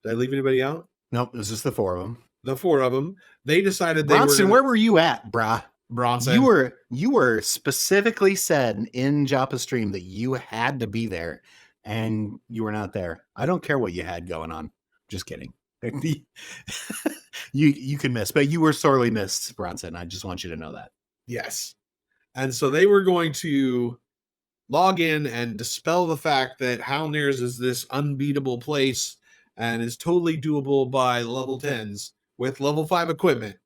S2: Did I leave anybody out?
S1: Nope, it was just the four of them.
S2: The four of them. They decided
S1: Bronson, where were you at, brah?
S2: Bronson.
S1: You were specifically said in Joppa stream that you had to be there, and you were not there. I don't care what you had going on. Just kidding. You can miss, but you were sorely missed, Bronson. I just want you to know that.
S2: Yes. And so they were going to log in and dispel the fact that Howlnears is this unbeatable place and is totally doable by level 10s with level 5 equipment.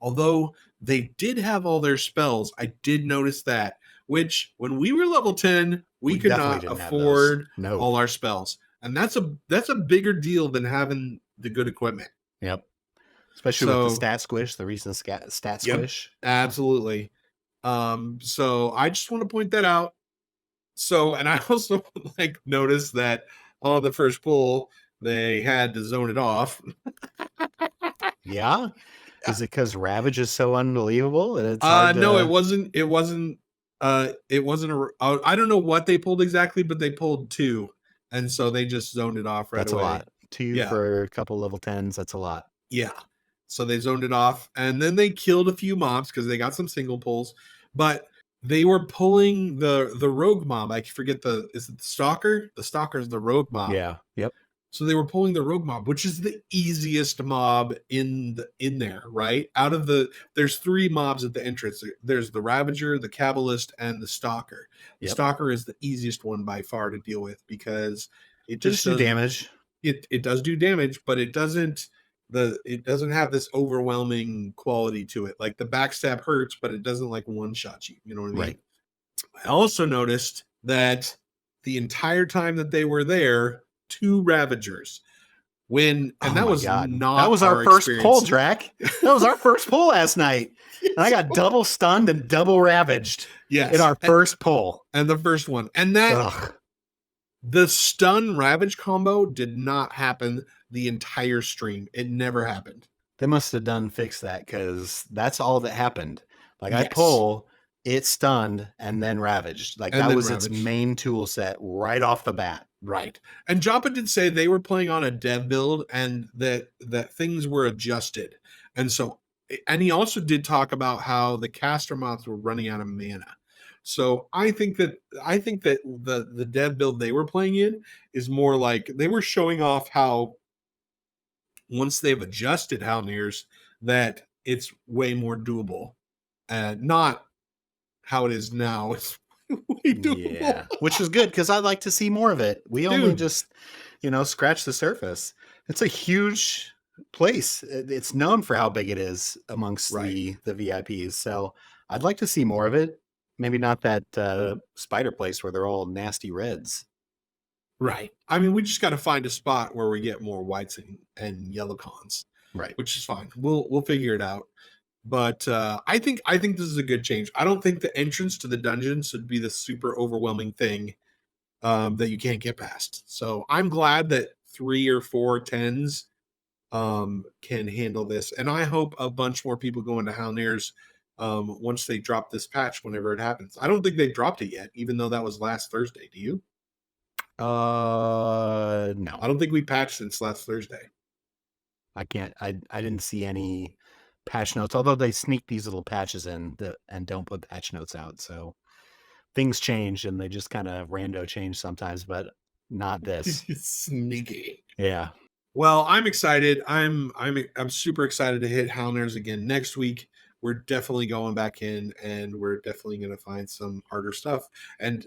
S2: Although they did have all their spells, I did notice that, which when we were level 10, we could not afford all our spells. And that's a bigger deal than having the good equipment.
S1: Yep. Especially with the stat squish, the recent stat squish.
S2: Absolutely. So I just want to point that out. So, and I also noticed that on the first pull, they had to zone it off.
S1: Yeah. Is it because Ravage is so unbelievable? And it's
S2: no, it wasn't. I don't know what they pulled exactly, but they pulled 2. And so they just zoned it off right away.
S1: That's a lot. 2 for a couple level 10s. That's a lot.
S2: Yeah. So they zoned it off. And then they killed a few mobs because they got some single pulls. But they were pulling the rogue mob. I forget is it the stalker? The stalker is the rogue mob.
S1: Yeah. Yep.
S2: So they were pulling the rogue mob, which is the easiest mob in there, right? There's 3 mobs at the entrance. There's the Ravager, the Kabbalist, and the Stalker. The Stalker is the easiest one by far to deal with because it just
S1: does damage.
S2: It does do damage, but it doesn't have this overwhelming quality to it. Like the backstab hurts, but it doesn't one-shot you. You know what I mean?
S1: Right.
S2: I also noticed that the entire time that they were there, 2 Ravagers. That was our
S1: first pull, Draq. That was our first pull last night. And I got double stunned and double ravaged.
S2: Yes.
S1: In our first pull.
S2: And the first one. And the stun ravage combo did not happen the entire stream. It never happened.
S1: They must have fixed that because that's all that happened. I pull, it stunned and then ravaged. That was its main tool set right off the bat.
S2: Right. And Joppa did say they were playing on a dev build and that things were adjusted. And he also did talk about how the caster mobs were running out of mana. So I think that the dev build they were playing in is more like they were showing off how once they've adjusted Howlnears, that it's way more doable. Not how it is now. It's way doable.
S1: Yeah, which is good because I'd like to see more of it. We only
S2: Dude.
S1: just, scratch the surface. It's a huge place. It's known for how big it is amongst
S2: Right.
S1: the VIPs. So I'd like to see more of it. Maybe not that spider place where they're all nasty reds.
S2: Right. I mean, we just got to find a spot where we get more whites and yellow cons,
S1: Right.
S2: which is fine. We'll figure it out. But I think this is a good change. I don't think the entrance to the dungeons would be the super overwhelming thing that you can't get past. So I'm glad that 3 or 4 10s can handle this, and I hope a bunch more people go into Howlnears once they drop this patch, whenever it happens. I don't think they dropped it yet, even though that was last Thursday. Do you?
S1: No,
S2: I don't think we patched since last Thursday.
S1: I can't. I didn't see any patch notes, although they sneak these little patches in and don't put patch notes out. So things change and they just kind of rando change sometimes, but not this.
S2: Sneaky.
S1: Yeah.
S2: Well, I'm excited. I'm super excited to hit Howlnears again next week. We're definitely going back in, and we're definitely going to find some harder stuff. And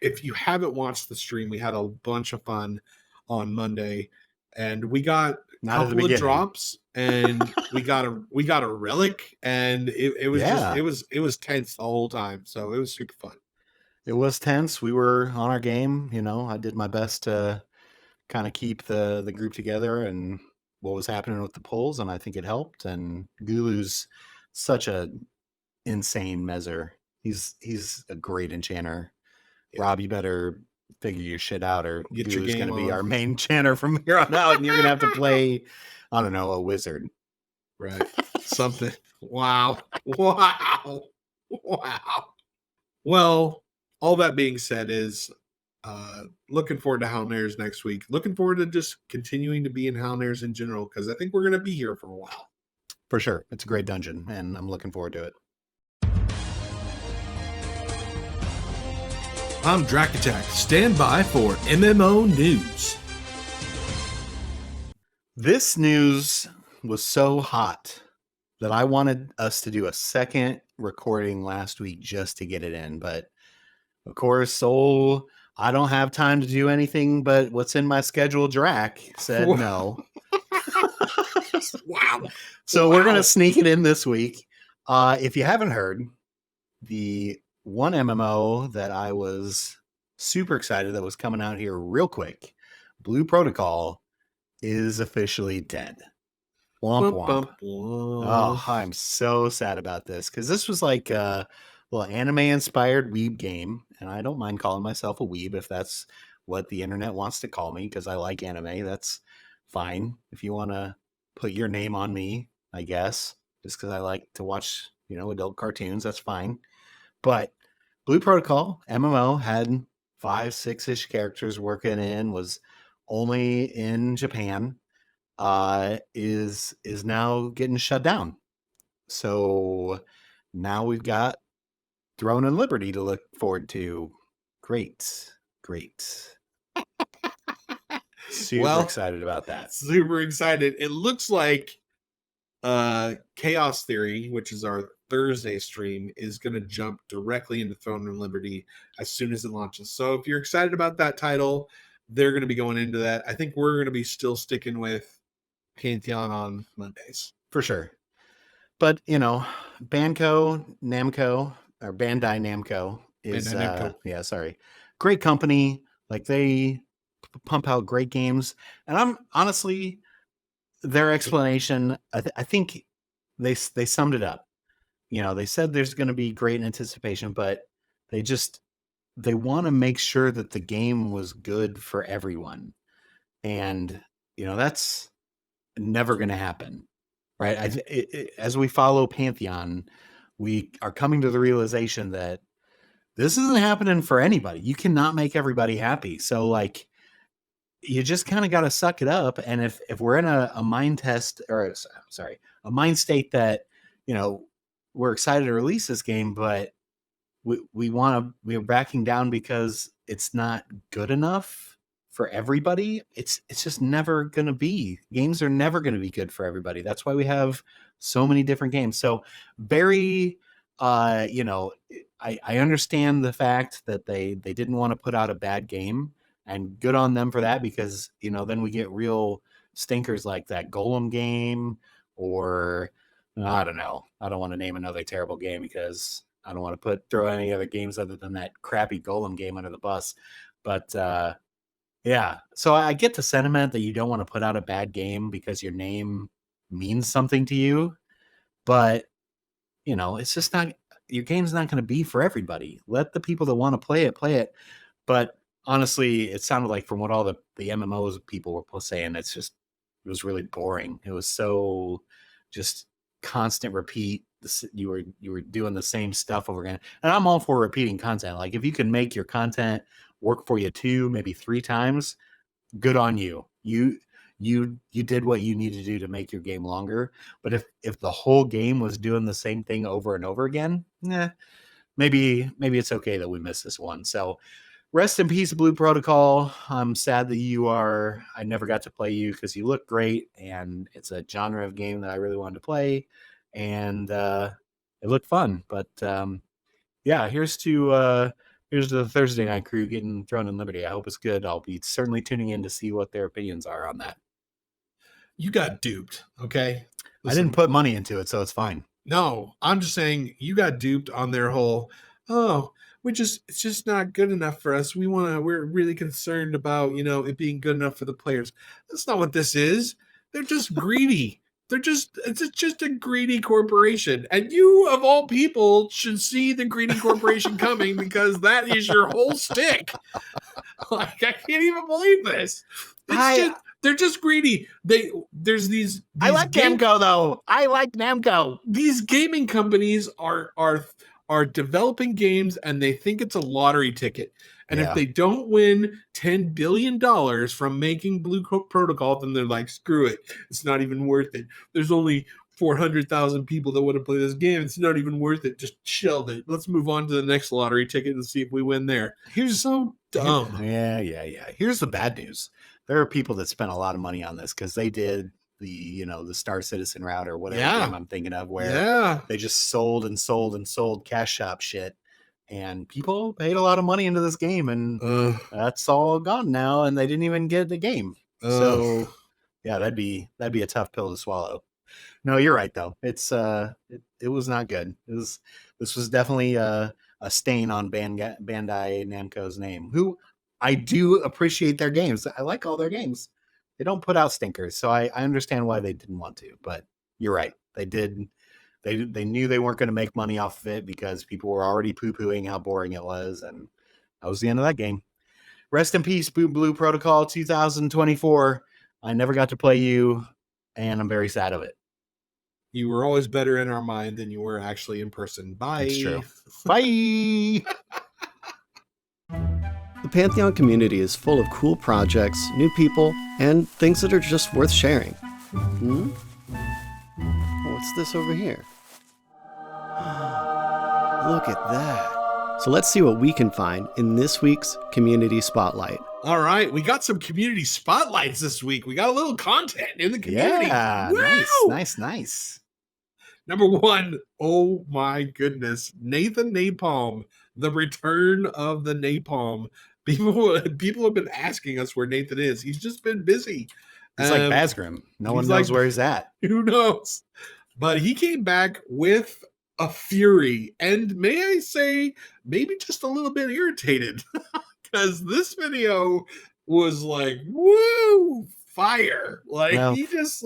S2: if you haven't watched the stream, we had a bunch of fun on Monday, and we got a couple of drops, and we got a relic, and it was it was tense the whole time. So it was super fun.
S1: It was tense. We were on our game. I did my best to kind of keep the group together and what was happening with the polls, and I think it helped. And Gulu's such a insane mezzer. He's a great enchanter. Yeah. Rob, you better figure your shit out, or Gulu's going to be our main enchanter from here on out, and you're going to have to play, I don't know, a wizard.
S2: Right. Something. Wow. Well, all that being said is looking forward to Howlnears next week. Looking forward to just continuing to be in Howlnears in general, because I think we're going to be here for a while.
S1: For sure. It's a great dungeon, and I'm looking forward to it.
S2: I'm Draq Attack. Stand by for MMO news.
S1: This news was so hot that I wanted us to do a second recording last week just to get it in. But of course, I don't have time to do anything but what's in my schedule. Draq said no.
S2: Wow.
S1: So we're going to sneak it in this week. If you haven't heard, the one MMO that I was super excited that was coming out here real quick, Blue Protocol, is officially dead. Womp womp. Oh, I'm so sad about this, because this was like a little anime-inspired weeb game, and I don't mind calling myself a weeb if that's what the internet wants to call me, because I like anime. That's fine. If you want to put your name on me, I guess, just because I like to watch, adult cartoons, that's fine. But Blue Protocol MMO had 5-6-ish characters working in, was only in Japan, is now getting shut down. So now we've got Throne and Liberty to look forward to. Great. Super excited about that.
S2: Super excited. It looks like Chaos Theory, which is our Thursday stream, is going to jump directly into Throne and Liberty as soon as it launches. So if you're excited about that title, they're going to be going into that. I think we're going to be still sticking with Pantheon on Mondays.
S1: For sure. But, Bandai Namco is, great company. Like, they pump out great games. And I'm honestly, their explanation, I think they summed it up. They said there's going to be great anticipation, but they want to make sure that the game was good for everyone. And, that's never going to happen, right? As we follow Pantheon, we are coming to the realization that this isn't happening for anybody. You cannot make everybody happy. So, like, you just kind of got to suck it up. And if we're in a mind test, or sorry, a mind state that, we're excited to release this game, but we're backing down because it's not good enough for everybody, it's just never going to be. Games are never going to be good for everybody. That's why we have so many different games. So very, you know, I understand the fact that they didn't want to put out a bad game, and good on them for that, because, you know, then we get real stinkers like that Golem game, or I don't know. I don't want to name another terrible game because I don't want to throw any other games other than that crappy Golem game under the bus. But yeah, so I get the sentiment that you don't want to put out a bad game because your name means something to you, but you know, it's just not, your game's not going to be for everybody. Let the people that want to play it. But honestly, it sounded like from what all the MMOs people were saying, it was really boring. It was so just constant repeat. You were doing the same stuff over again. And I'm all for repeating content. Like if you can make your content work for you 2, maybe 3 times, good on you. You did what you need to do to make your game longer. But if the whole game was doing the same thing over and over again, maybe it's okay that we missed this one. So rest in peace, Blue Protocol. I'm sad that I never got to play you because you look great, and it's a genre of game that I really wanted to play, and it looked fun. But yeah, here's to the Thursday night crew getting thrown in Liberty. I hope it's good. I'll be certainly tuning in to see what their opinions are on that.
S2: You got duped, okay?
S1: Listen, I didn't put money into it, so it's fine.
S2: No, I'm just saying you got duped on their whole, it's just not good enough for us. We're really concerned about, you know, it being good enough for the players. That's not what this is. They're just greedy. It's just a greedy corporation. And you, of all people, should see the greedy corporation coming, because that is your whole stick. Like, I can't even believe this. They're just greedy. There's these
S1: I like Namco, though. I like Namco.
S2: These gaming companies are developing games, and they think it's a lottery ticket. And if they don't win $10 billion from making Blue Protocol, then they're like, screw it. It's not even worth it. There's only 400,000 people that want to play this game. It's not even worth it. Just shelve it. Let's move on to the next lottery ticket and see if we win there. Here's so dumb.
S1: Yeah. Here's the bad news. There are people that spent a lot of money on this because they did the Star Citizen route or whatever game I'm thinking of, where they just sold cash shop shit, and people paid a lot of money into this game, and that's all gone now, and they didn't even get the game. So yeah, that'd be a tough pill to swallow. No, you're right though. It's it was not good. This was definitely a stain on Bandai Namco's name, who I do appreciate their games. I like all their games. They don't put out stinkers, so I understand why they didn't want to. But you're right. They did. They knew they weren't going to make money off of it because people were already poo-pooing how boring it was, and that was the end of that game. Rest in peace, Blue Protocol 2024. I never got to play you, and I'm very sad of it.
S2: You were always better in our mind than you were actually in person. Bye.
S1: It's true. Bye.
S6: The Pantheon community is full of cool projects, new people, and things that are just worth sharing. What's this over here? Look at that. So let's see what we can find in this week's Community Spotlight.
S2: All right, we got some community spotlights this week. We got a little content in the community.
S1: Yeah,
S2: Woo!
S1: Nice.
S2: Number 1, oh my goodness, Nathan Napalm, the return of the Napalm. People have been asking us where Nathan is. He's just been busy.
S1: It's like Basgrim. No one knows where he's at.
S2: Who knows? But he came back with a fury, and may I say, maybe just a little bit irritated, because this video was like, woo, fire. He just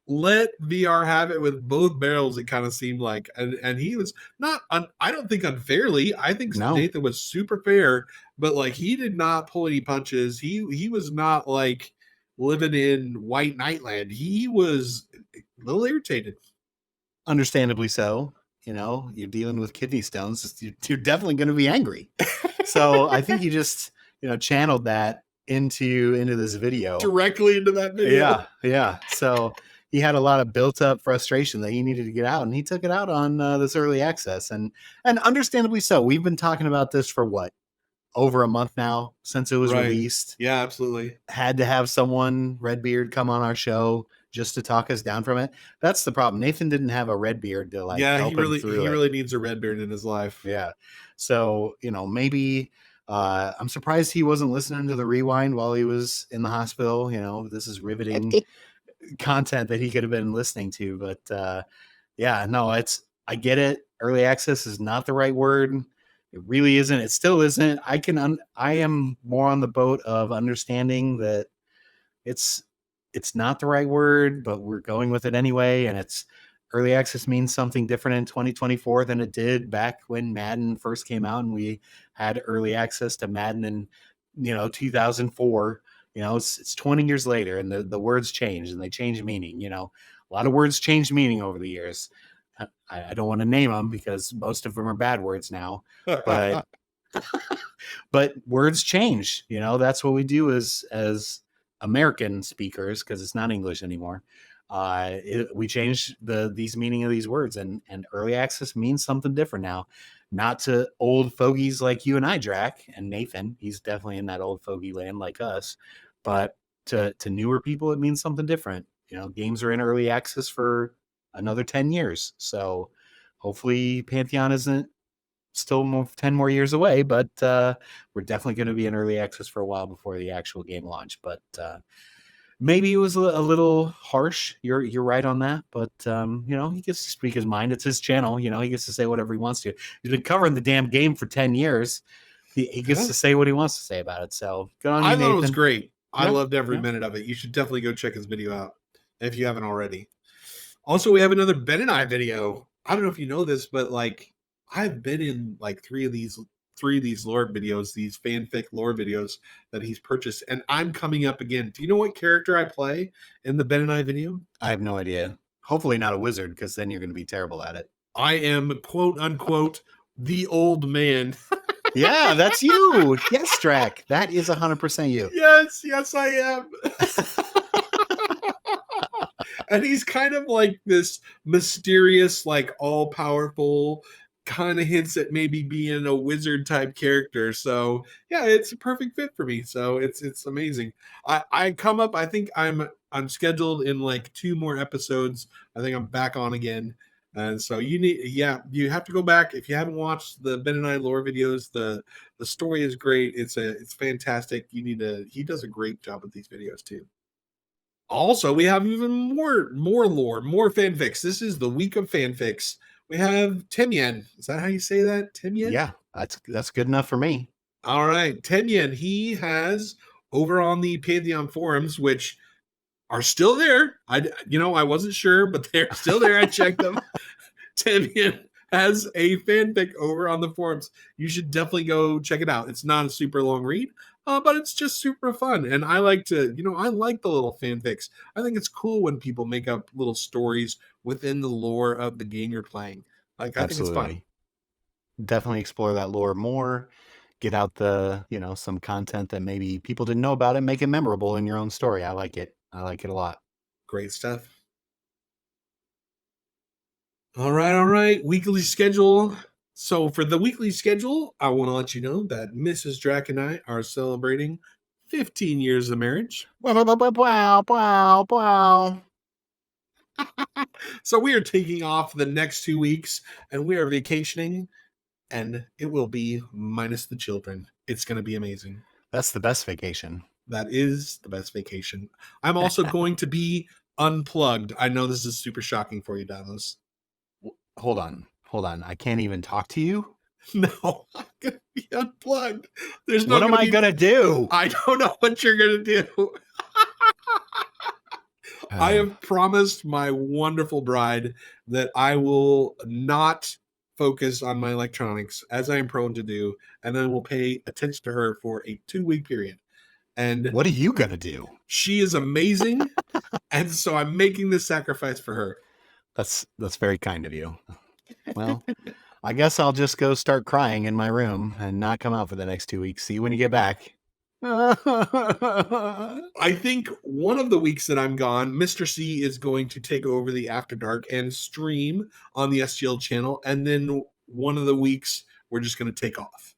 S2: let VR have it with both barrels, it kind of seemed like. And he was not, I don't think unfairly. I think Nathan was super fair, but he did not pull any punches. He was not living in White Knightland. He was a little irritated.
S1: Understandably so. You're dealing with kidney stones. You're definitely going to be angry. So I think he just, channeled that into this video.
S2: Directly into that video.
S1: Yeah. So he had a lot of built up frustration that he needed to get out, and he took it out on this early access, and understandably so. We've been talking about this for over a month now since it was
S2: Right.
S1: released.
S2: Yeah, absolutely.
S1: Had to have someone, Redbeard, come on our show just to talk us down from it. That's the problem. Nathan didn't have a Redbeard to like
S2: Yeah,
S1: help
S2: he
S1: him through it.
S2: really needs a Redbeard in his life.
S1: Yeah. So, maybe I'm surprised he wasn't listening to the rewind while he was in the hospital. This is riveting content that he could have been listening to. But yeah, no, I get it. Early access is not the right word. It really isn't. It still isn't. I am more on the boat of understanding that it's not the right word, but we're going with it anyway. And early access means something different in 2024 than it did back when Madden first came out and we had early access to Madden in 2004. It's 20 years later and the words change and they change meaning. A lot of words change meaning over the years. I don't want to name them because most of them are bad words now, but but words change. That's what we do as American speakers, because it's not English anymore. We change these meaning of these words, and early access means something different now. Not to old fogies like you and I, Draq, and Nathan. He's definitely in that old fogey land like us, but to newer people, it means something different. Games are in early access for another 10 years. So hopefully Pantheon isn't still 10 more years away, but we're definitely going to be in early access for a while before the actual game launch. But maybe it was a little harsh. You're right on that. But, he gets to speak his mind. It's his channel. He gets to say whatever he wants to. He's been covering the damn game for 10 years. He gets to say what he wants to say about it. So good on you, Nathan.
S2: I thought it was great. I
S1: Yeah.
S2: loved every
S1: Yeah.
S2: minute of it. You should definitely go check his video out if you haven't already. Also, we have another Ben and I video. I don't know if you know this, but like I've been in like three of these lore videos, these fanfic lore videos that he's purchased, and I'm coming up again. Do you know what character I play in the Ben and I video?
S1: I have no idea. Hopefully not a wizard, because then you're going to be terrible at it.
S2: I am quote unquote the old man.
S1: Yeah, that's you. Yes, Draq. That is 100% you.
S2: Yes, I am. And he's kind of like this mysterious, like all-powerful, kind of hints at maybe being a wizard type character. So yeah, it's a perfect fit for me. So it's amazing. I come up, I think I'm scheduled in like 2 more episodes. I think I'm back on again. And so you have to go back if you haven't watched the Ben and I lore videos. The story is great. It's fantastic. He does a great job with these videos too. Also, we have even more lore, more fanfics. This is the week of fanfics. We have Temyen. Is that how you say that? Temyen?
S1: Yeah, that's good enough for me.
S2: All right. Temyen, he has over on the Pantheon forums, which are still there. I wasn't sure, but they're still there. I checked them. Temyen has a fanfic over on the forums. You should definitely go check it out. It's not a super long read, but it's just super fun. And I like the little fanfics. I think it's cool when people make up little stories within the lore of the game you're playing. Like, I think it's fun.
S1: Definitely explore that lore more. Get out some content that maybe people didn't know about it. Make it memorable in your own story. I like it. I like it a lot.
S2: Great stuff. All right. Weekly schedule. So for the weekly schedule, I want to let you know that Mrs. Draq and I are celebrating 15 years of marriage.
S1: Wow.
S2: So we are taking off the next 2 weeks and we are vacationing, and it will be minus the children. It's going to be amazing.
S1: That's the best vacation.
S2: That is the best vacation. I'm also going to be unplugged. I know this is super shocking for you, Dymlos.
S1: Hold on. I can't even talk to you?
S2: No, I'm going to be unplugged.
S1: What am I going to do?
S2: I don't know what you're going to do. I have promised my wonderful bride that I will not focus on my electronics, as I am prone to do, and I will pay attention to her for a 2-week period. And
S1: what are you going to do?
S2: She is amazing, and so I'm making this sacrifice for her.
S1: That's very kind of you. Well, I guess I'll just go start crying in my room and not come out for the next 2 weeks. See you when you get back.
S2: I think one of the weeks that I'm gone, Mr. C is going to take over the After Dark and stream on the SGL channel. And then one of the weeks, we're just going to take off.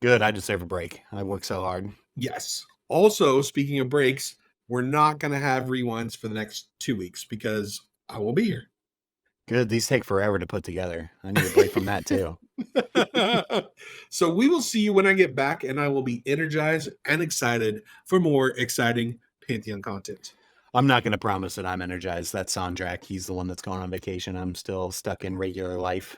S1: Good. I deserve a break. I work so hard.
S2: Yes. Also, speaking of breaks, we're not going to have rewinds for the next 2 weeks because I will be here.
S1: Good. These take forever to put together. I need a break from that too.
S2: So we will see you when I get back, and I will be energized and excited for more exciting Pantheon content.
S1: I'm not going to promise that I'm energized. That's on Draq. He's the one that's going on vacation. I'm still stuck in regular life.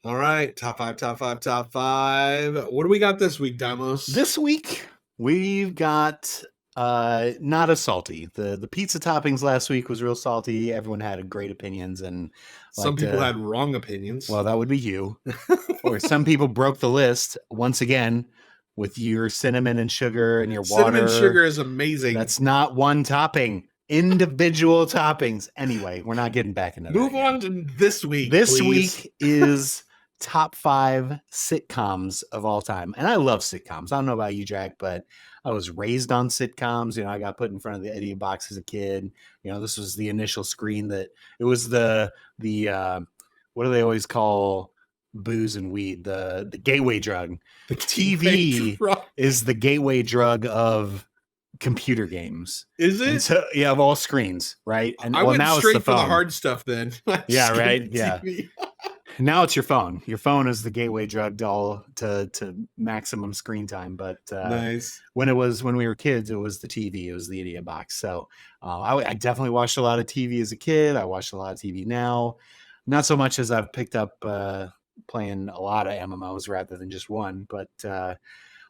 S2: All right. Top five. What do we got this week, Dymlos?
S1: This week, we've got not as salty. The pizza toppings last week was real salty. Everyone had great opinions, and
S2: some people had wrong opinions.
S1: Well, that would be you. Or some people broke the list once again with your cinnamon and sugar and your water.
S2: Cinnamon sugar is amazing.
S1: That's not one topping. Individual toppings. Anyway, we're not getting back into that.
S2: Move on to this week.
S1: This
S2: please.
S1: week is top 5 sitcoms of all time. And I love sitcoms. I don't know about you, Draq, but I was raised on sitcoms. You know, I got put in front of the idiot box as a kid. You know, this was the initial screen that it was the what do they always call booze and weed? The gateway drug. The TV is the gateway drug of computer games.
S2: Is it?
S1: And so, yeah, of all screens, right? And
S2: I went
S1: now
S2: straight
S1: it's the
S2: for
S1: phone.
S2: the hard stuff then.
S1: Yeah, right. Yeah. Now it's your phone. Your phone is the gateway drug to maximum screen time. But
S2: nice.
S1: When we were kids, it was the TV. It was the idiot box. So I definitely watched a lot of TV as a kid. I watched a lot of TV now. Not so much as I've picked up playing a lot of MMOs rather than just one. But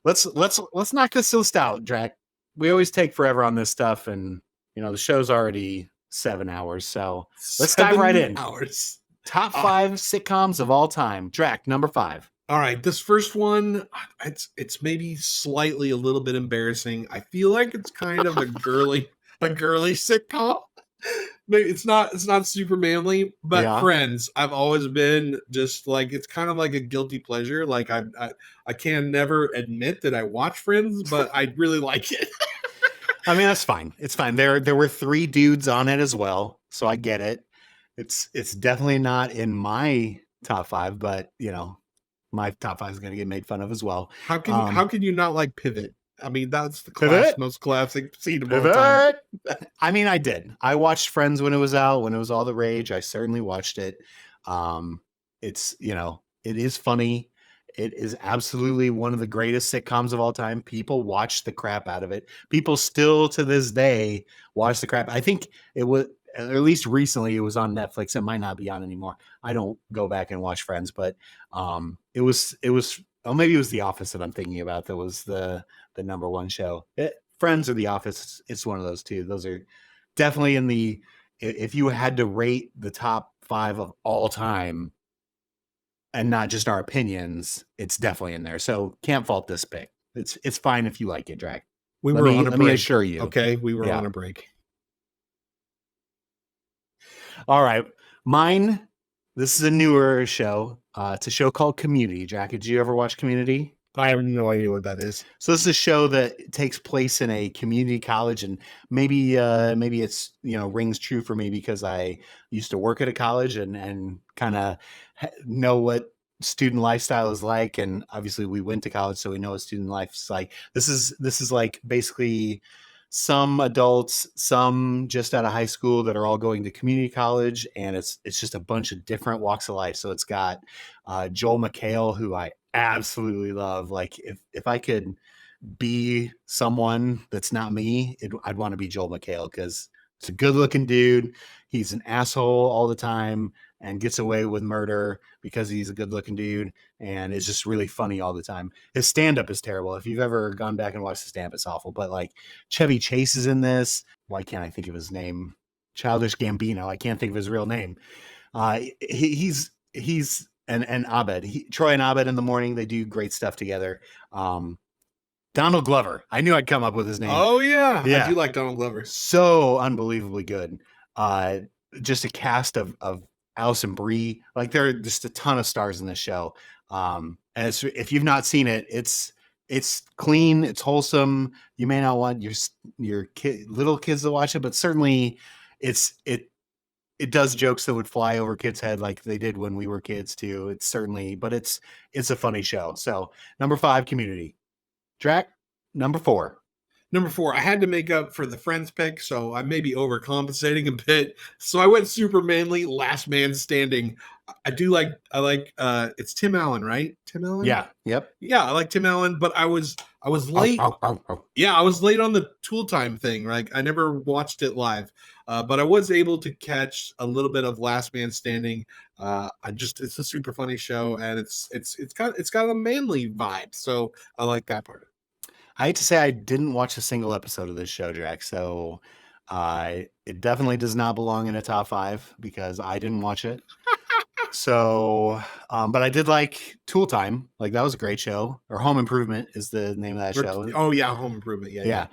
S1: let's knock this list out, Draq. We always take forever on this stuff, and you know the show's already 7 hours. So let's dive right in.
S2: Hours.
S1: Top 5 sitcoms of all time. Draq, number 5.
S2: All right, this first one, it's maybe slightly a little bit embarrassing. I feel like it's kind of a girly sitcom. Maybe it's not super manly, but yeah. Friends, I've always been just like, it's kind of like a guilty pleasure. Like I can never admit that I watch Friends, but I really like it.
S1: I mean, that's fine. It's fine. There were 3 dudes on it as well, so I get it. It's definitely not in my top 5, but you know, my top 5 is going to get made fun of as well.
S2: How can you not like Pivot? I mean, that's the most classic scene of all time.
S1: I mean, I did. I watched Friends when it was out, when it was all the rage. I certainly watched it. It's, you know, it is funny. It is absolutely one of the greatest sitcoms of all time. People watch the crap out of it. People still to this day watch the crap. I think it was, or at least recently, it was on Netflix. It might not be on anymore. I don't go back and watch Friends, but it was. Oh, maybe it was The Office that I'm thinking about. That was the number one show. Friends or The Office. It's one of those two. Those are definitely in the. If you had to rate the top 5 of all time, and not just our opinions, it's definitely in there. So can't fault this pick. It's fine if you like it, Draq.
S2: Let me
S1: assure you.
S2: Okay, we were on a break.
S1: All right. Mine, this is a newer show. It's a show called Community. Jack, did you ever watch Community?
S2: I have no idea what that is.
S1: So this is a show that takes place in a community college, and maybe it's, you know, rings true for me because I used to work at a college and kind of know what student lifestyle is like. And obviously we went to college, so we know what student life is like. This is like basically some adults, some just out of high school that are all going to community college, and it's just a bunch of different walks of life. So it's got Joel McHale, who I absolutely love. Like if I could be someone that's not me, I'd want to be Joel McHale because it's a good looking dude. He's an asshole all the time and gets away with murder because he's a good looking dude. And it's just really funny all the time. His stand-up is terrible. If you've ever gone back and watched the stand-up, it's awful. But like Chevy Chase is in this. Why can't I think of his name? Childish Gambino. I can't think of his real name. He's and Abed. Troy and Abed in the morning, they do great stuff together. Donald Glover. I knew I'd come up with his name.
S2: Oh yeah. I do like Donald Glover.
S1: So unbelievably good. Just a cast of Allison Brie. Like there are just a ton of stars in this show. And if you've not seen it, it's clean, it's wholesome. You may not want your little kids to watch it, but certainly it it does jokes that would fly over kids' head like they did when we were kids too. It's certainly, but it's a funny show. So number 5, Community. Draq, number 4.
S2: Number 4, I had to make up for the Friends pick, so I may be overcompensating a bit. So I went super manly, Last Man Standing. I like it's Tim Allen, right? Tim Allen?
S1: Yeah. Yep.
S2: Yeah, I like Tim Allen, but I was late. Yeah, I was late on the Tool Time thing. Like I never watched it live. But I was able to catch a little bit of Last Man Standing. It's a super funny show, and it's got a manly vibe. So I like that part.
S1: I hate to say I didn't watch a single episode of this show, Draq. So it definitely does not belong in a top 5 because I didn't watch it. So, but I did like Tool Time. Like that was a great show. Or Home Improvement is the name of that show.
S2: Oh yeah, Home Improvement. Yeah.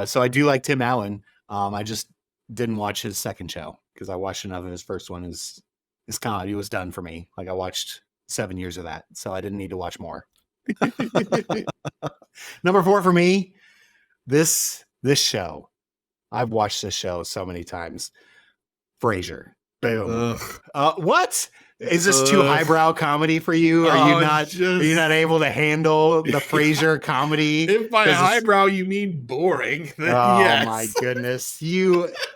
S1: So I do like Tim Allen. I just didn't watch his second show because I watched enough of his first one. His comedy was done for me. Like I watched 7 years of that, so I didn't need to watch more. Number 4 for me, this show. I've watched this show so many times. Frasier. Boom. What? Is this too highbrow comedy for you? Are you not able to handle the Frasier comedy?
S2: If by highbrow you mean boring, then
S1: yes. My goodness.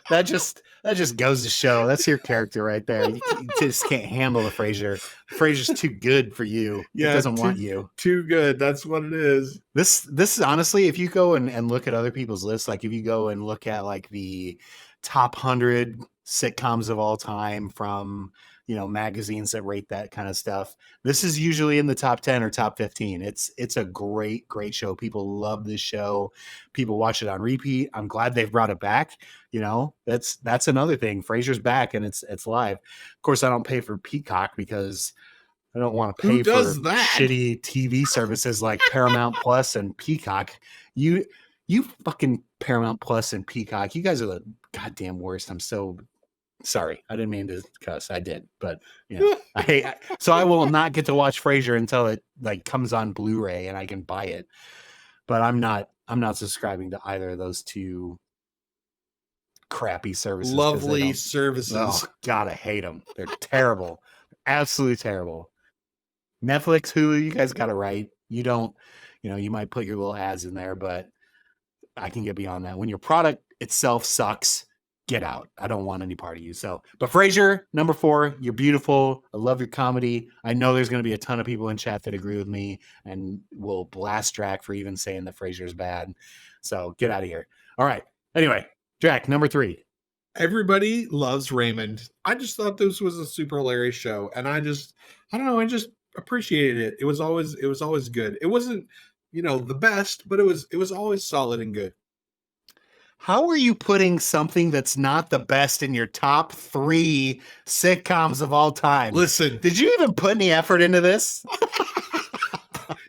S1: That just goes to show. That's your character right there. You just can't handle the Frasier. Frasier's too good for you. Yeah, it doesn't want you.
S2: Too good. That's what it is.
S1: This is honestly, if you go and look at other people's lists, like if you go and look at like the top 100 sitcoms of all time from magazines that rate that kind of stuff, this is usually in the top 10 or top 15. It's a great show. People love this show. People watch it on repeat. I'm glad they've brought it back. That's another thing. Frasier's back and it's live. Of course, I don't pay for Peacock because I don't want to pay for shitty TV services like Paramount Plus and Peacock. You fucking Paramount Plus and Peacock, you guys are the goddamn worst. I'm so sorry. I didn't mean to cuss. I did, but so I will not get to watch Frasier until it like comes on Blu-ray and I can buy it. But I'm not subscribing to either of those two crappy services.
S2: Lovely services.
S1: Oh God, I hate them. They're terrible. Absolutely terrible. Netflix, Hulu, you guys got it right. You don't, you might put your little ads in there, but I can get beyond that. When your product itself sucks, get out. I don't want any part of you. So, but Frasier, number 4, you're beautiful. I love your comedy. I know there's going to be a ton of people in chat that agree with me and will blast Draq for even saying that Frasier is bad. So get out of here. All right. Anyway, Draq, number 3.
S2: Everybody Loves Raymond. I just thought this was a super hilarious show. And I just appreciated it. It was always good. It wasn't, the best, but it was always solid and good.
S1: How are you putting something that's not the best in your top 3 sitcoms of all time?
S2: Listen,
S1: did you even put any effort into this?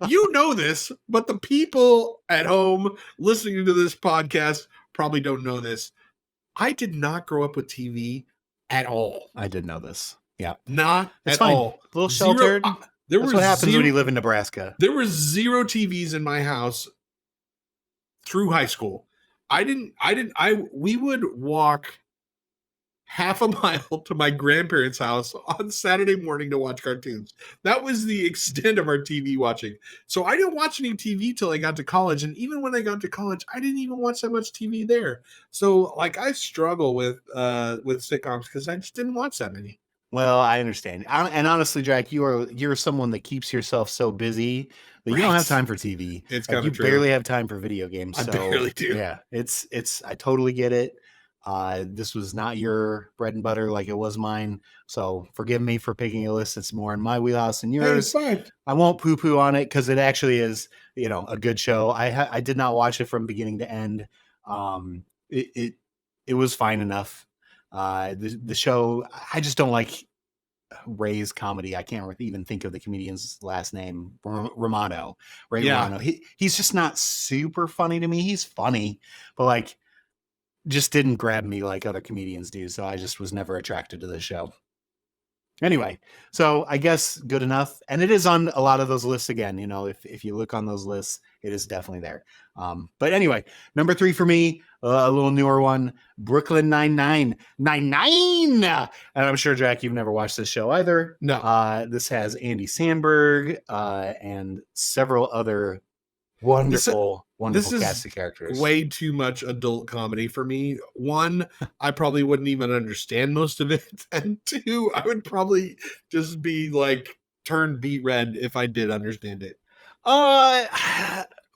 S2: You know this, but the people at home listening to this podcast probably don't know this. I did not grow up with TV at all.
S1: I did know this. Yeah.
S2: Not
S1: it's
S2: at
S1: fine.
S2: all.
S1: A little sheltered. That's what happens when you live in Nebraska.
S2: There were 0 TVs in my house through high school. We would walk half a mile to my grandparents' house on Saturday morning to watch cartoons. That was the extent of our TV watching. So I didn't watch any TV till I got to college. And even when I got to college, I didn't even watch that much TV there. So like I struggle with sitcoms because I just didn't watch that many.
S1: Well, I understand. And honestly, Draq, you're someone that keeps yourself so busy that you don't have time for TV.
S2: It's kind
S1: of true. You barely have time for video games.
S2: I barely do.
S1: Yeah, it's. I totally get it. This was not your bread and butter like it was mine. So forgive me for picking a list that's more in my wheelhouse than yours.
S2: Hey, it's fine.
S1: I won't poo-poo on it because it actually is, a good show. I did not watch it from beginning to end. It was fine enough. The show, I just don't like Ray's comedy. I can't even think of the comedian's last name. Romano. Romano. He's just not super funny to me. He's funny, but like just didn't grab me like other comedians do. So I just was never attracted to the show. Anyway, so I guess good enough. And it is on a lot of those lists again. If you look on those lists, it is definitely there. But anyway, number 3 for me, a little newer one, Brooklyn Nine-Nine. And I'm sure, Jack, you've never watched this show either.
S2: No.
S1: This has Andy Samberg and several other wonderful cast of characters.
S2: Way too much adult comedy for me. 1, I probably wouldn't even understand most of it. And 2, I would probably just be like turn beet red if I did understand it.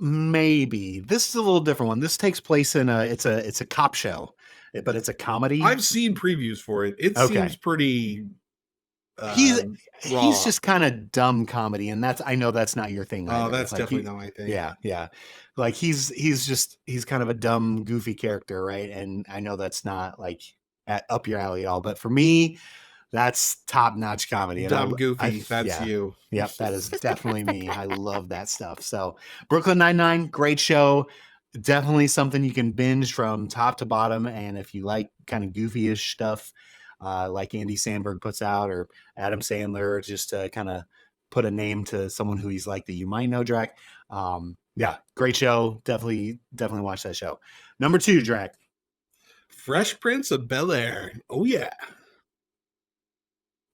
S1: Maybe this is a little different one. This takes place in it's a cop show, but it's a comedy.
S2: I've seen previews for it. It seems pretty.
S1: He's
S2: raw.
S1: just kind of dumb comedy, and I know that's not your thing.
S2: Oh, that's like definitely not my thing.
S1: Yeah. Like he's kind of a dumb, goofy character, right? And I know that's not like up your alley at all. But for me, that's top-notch comedy.
S2: Dumb, goofy. That's you.
S1: Yep, that is definitely me. I love that stuff. So Brooklyn Nine-Nine, great show. Definitely something you can binge from top to bottom. And if you like kind of goofy-ish stuff, like Andy Samberg puts out, or Adam Sandler, just to kind of put a name to someone who he's like that you might know, Draq. Yeah, great show. Definitely watch that show. Number 2, Draq.
S2: Fresh Prince of Bel-Air. Oh, yeah.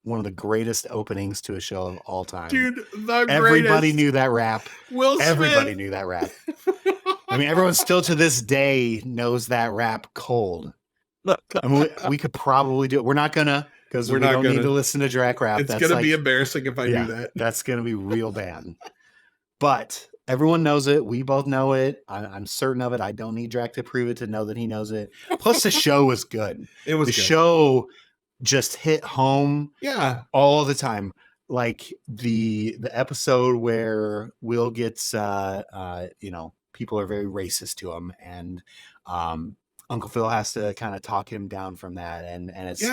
S1: One of the greatest openings to a show of all time.
S2: Dude,
S1: everybody knew that rap.
S2: Will Smith.
S1: Everybody knew that rap. I mean, everyone still to this day knows that rap cold. Look, I mean, we could probably do it. We're not gonna, because we don't need to listen to Draq rap.
S2: It's gonna be embarrassing if I do that.
S1: That's gonna be real bad. But everyone knows it. We both know it. I'm certain of it. I don't need Draq to prove it to know that he knows it. Plus, the show was good.
S2: It was
S1: the
S2: good.
S1: Show just hit home.
S2: Yeah,
S1: all the time. Like the episode where Will gets people are very racist to him, and Uncle Phil has to kind of talk him down from that, and it's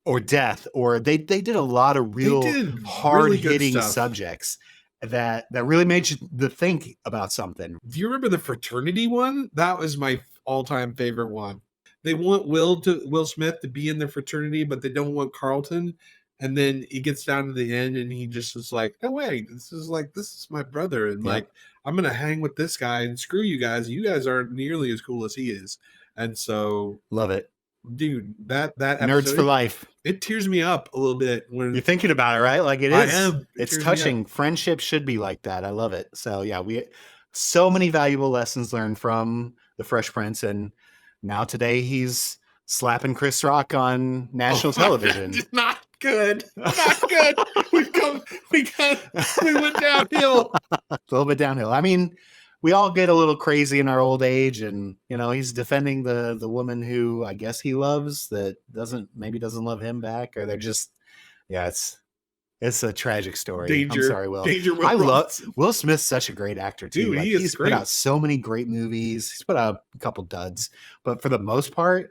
S1: or death, or they did a lot of real hard hitting subjects that really made you to think about something.
S2: Do you remember the fraternity one? That was my all-time favorite one. They want Will Smith to be in the fraternity, but they don't want Carlton. And then he gets down to the end, and he just is like, "No way! This is my brother, and like I'm gonna hang with this guy, and screw you guys. You guys aren't nearly as cool as he is." And so,
S1: love it,
S2: dude. That episode,
S1: nerds for life.
S2: It tears me up a little bit when
S1: you're thinking about it, right? Like it is.
S2: I am.
S1: It's touching. Friendship should be like that. I love it. So yeah, so many valuable lessons learned from the Fresh Prince, and now today he's slapping Chris Rock on national television.
S2: Not good. Not good. we went downhill.
S1: A little bit downhill. I mean, we all get a little crazy in our old age, and he's defending the woman who I guess he loves that doesn't love him back, or they're just it's a tragic story. I'm sorry, Will. I love Will Smith's such a great actor too.
S2: Dude,
S1: like, he's
S2: great.
S1: Put out so many great movies. He's put out a couple duds, but for the most part,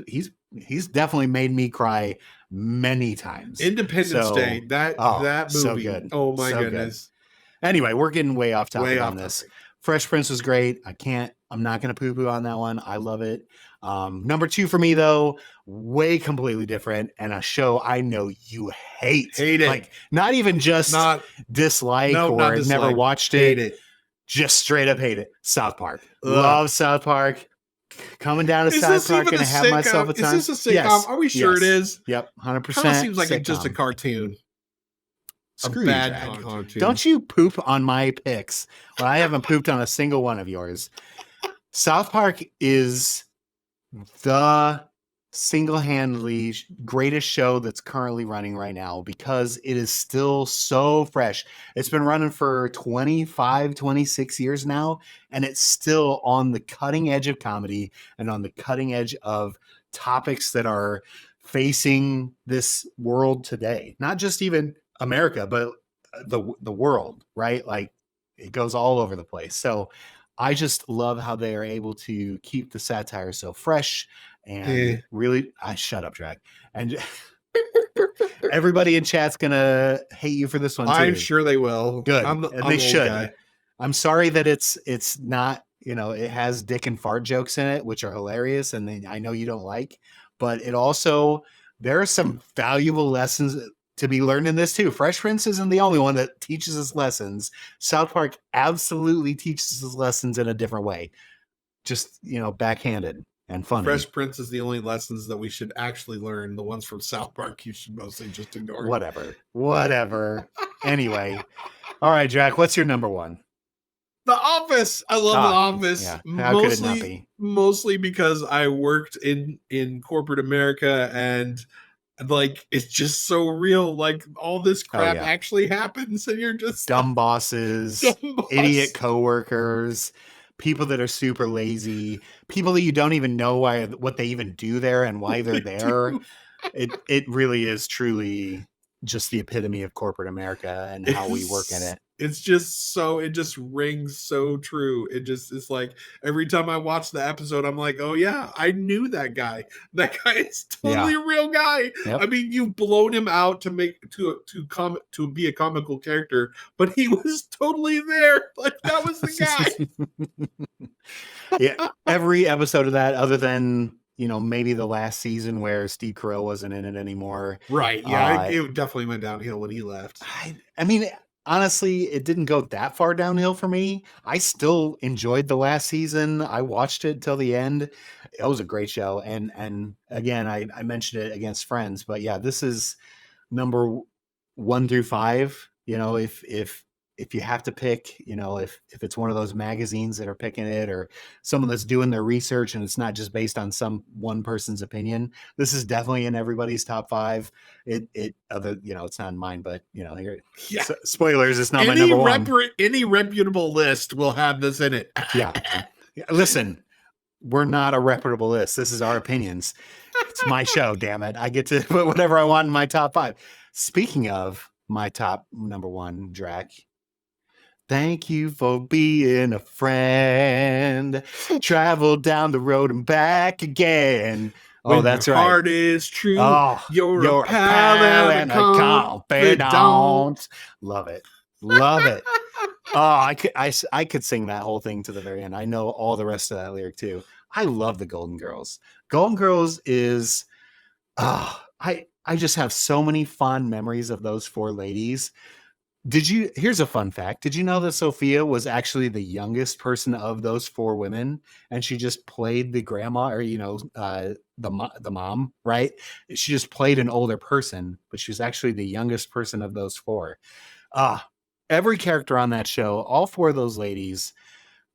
S1: he's definitely made me cry many times.
S2: Independence Day, that movie,
S1: so good.
S2: Oh my
S1: so
S2: goodness.
S1: Good. Anyway, we're getting way off topic on this. Fresh Prince was great. I'm not going to poo-poo on that one. I love it. Number 2 for me, though, completely different, and a show I know you hate.
S2: Hate it.
S1: Like, not even just dislike or never watched it.
S2: Hate it.
S1: Just straight up hate it. South Park. Love South Park. Coming down to South Park and have myself a time.
S2: Is this a sitcom? Yes. Are we sure it is?
S1: Yep, 100%.
S2: Kind of seems like it's just a cartoon.
S1: Screw
S2: a bad
S1: you,
S2: cartoon.
S1: Don't you poop on my picks? Well, I haven't pooped on a single one of yours. South Park is the single-handedly greatest show that's currently running right now because it is still so fresh. It's been running for 25, 26 years now, and it's still on the cutting edge of comedy and on the cutting edge of topics that are facing this world today. Not just even America, but the world, right? Like it goes all over the place. So I just love how they are able to keep the satire so fresh and really, shut up, Draq. And everybody in chat's gonna hate you for this one too.
S2: I'm sure they will.
S1: Good.
S2: I'm
S1: they should. Guy. I'm sorry that it's not, it has dick and fart jokes in it, which are hilarious. And I know you don't like, but it also, there are some valuable lessons to be learned in this too. Fresh Prince isn't the only one that teaches us lessons. South Park absolutely teaches us lessons in a different way. Just, backhanded and funny.
S2: Fresh Prince is the only lessons that we should actually learn. The ones from South Park, you should mostly just ignore.
S1: Whatever. Anyway. All right, Jack, what's your number one?
S2: The Office. I love The Office.
S1: Yeah. How could it not be?
S2: Mostly because I worked in corporate America, and like it's just so real. Like all this crap actually happens, and you're just
S1: dumb bosses, idiot coworkers, people that are super lazy, people that you don't even know what they even do there and why they're there. It really is truly just the epitome of corporate America and how we work in it.
S2: It's just it just rings so true. It's like every time I watch the episode, I'm like, oh yeah, I knew that guy. That guy is totally a real guy. Yep. I mean, you've blown him out to be a comical character, but he was totally there. Like that was the guy.
S1: Yeah, every episode of that, other than maybe the last season where Steve Carell wasn't in it anymore.
S2: Right. Yeah, it definitely went downhill when he left.
S1: I mean, honestly, it didn't go that far downhill for me. I still enjoyed the last season. I watched it till the end. It was a great show. And again, I mentioned it against friends, but yeah, this is number 1 through 5. If you have to pick, if it's one of those magazines that are picking it or someone that's doing their research and it's not just based on one person's opinion, this is definitely in everybody's top 5. It's not in mine, but spoilers, it's not my number one.
S2: Any reputable list will have this in it.
S1: Yeah. Listen, we're not a reputable list. This is our opinions. It's my show, damn it. I get to put whatever I want in my top 5. Speaking of my top number 1, Draq. Thank you for being a friend. Travel down the road and back again.
S2: When
S1: that's
S2: your
S1: right.
S2: Heart is true.
S1: Oh,
S2: you're a pal and a confidant.
S1: Love it. Oh, I could sing that whole thing to the very end. I know all the rest of that lyric too. I love the Golden Girls. Golden Girls is, I just have so many fond memories of those 4 ladies. Here's a fun fact. Did you know that Sophia was actually the youngest person of those 4 women? And she just played the grandma or, the mom, right? She just played an older person, but she was actually the youngest person of those 4. Every character on that show, all 4 of those ladies,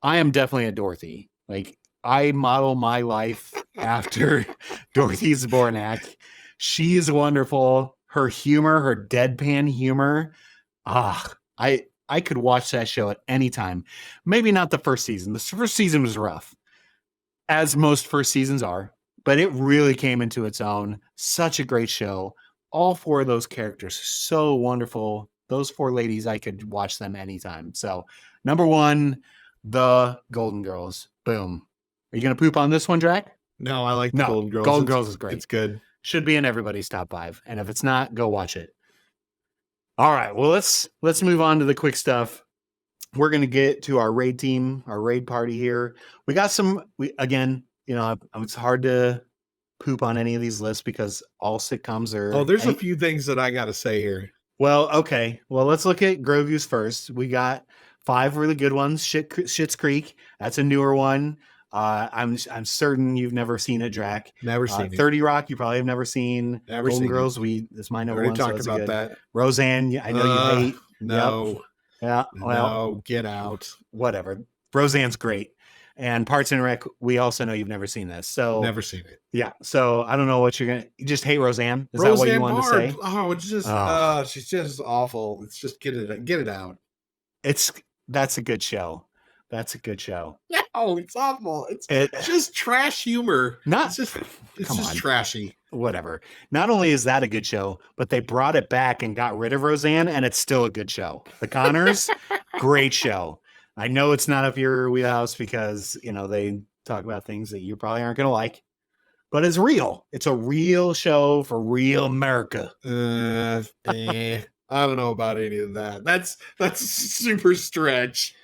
S1: I am definitely a Dorothy. Like I model my life after Dorothy Zbornak. She is wonderful. Her humor, her deadpan humor. I could watch that show at any time. Maybe not the first season. The first season was rough, as most first seasons are, but it really came into its own. Such a great show. All 4 of those characters, so wonderful. Those 4 ladies, I could watch them anytime. So, number 1, the Golden Girls. Boom. Are you going to poop on this one, Draq?
S2: No, I like the Golden Girls.
S1: Golden Girls is great.
S2: It's good.
S1: Should be in everybody's top 5. And if it's not, go watch it. All right, well, let's move on to the quick stuff. We're going to get to our raid team, our raid party here. We got it's hard to poop on any of these lists because all sitcoms are...
S2: Oh, there's a few things that I got to say here.
S1: Well, okay. Well, let's look at Grogu's first. We got 5 really good ones. Schitt's Creek, that's a newer one. I'm certain you've never seen it, Draq.
S2: Never seen it.
S1: 30 Rock, you probably have never seen.
S2: Never
S1: Golden
S2: seen
S1: Girls, it's my number
S2: one.
S1: one.
S2: Talked about that.
S1: Roseanne, I know you hate.
S2: No.
S1: Yep. Yeah. Well,
S2: no, get out.
S1: Whatever. Roseanne's great. And Parks and Rec, we also know you've never seen this. So
S2: never seen it.
S1: Yeah. So I don't know what you just hate Roseanne. Is that what you wanted to say?
S2: Oh, it's just she's just awful. It's just get it out.
S1: That's a good show. That's a good show.
S2: No, it's awful. It's just trash humor. It's just trashy.
S1: Whatever. Not only is that a good show, but they brought it back and got rid of Roseanne, and it's still a good show. The Connors, great show. I know it's not up your wheelhouse because they talk about things that you probably aren't going to like, but it's real. It's a real show for real America.
S2: I don't know about any of that. That's super stretch.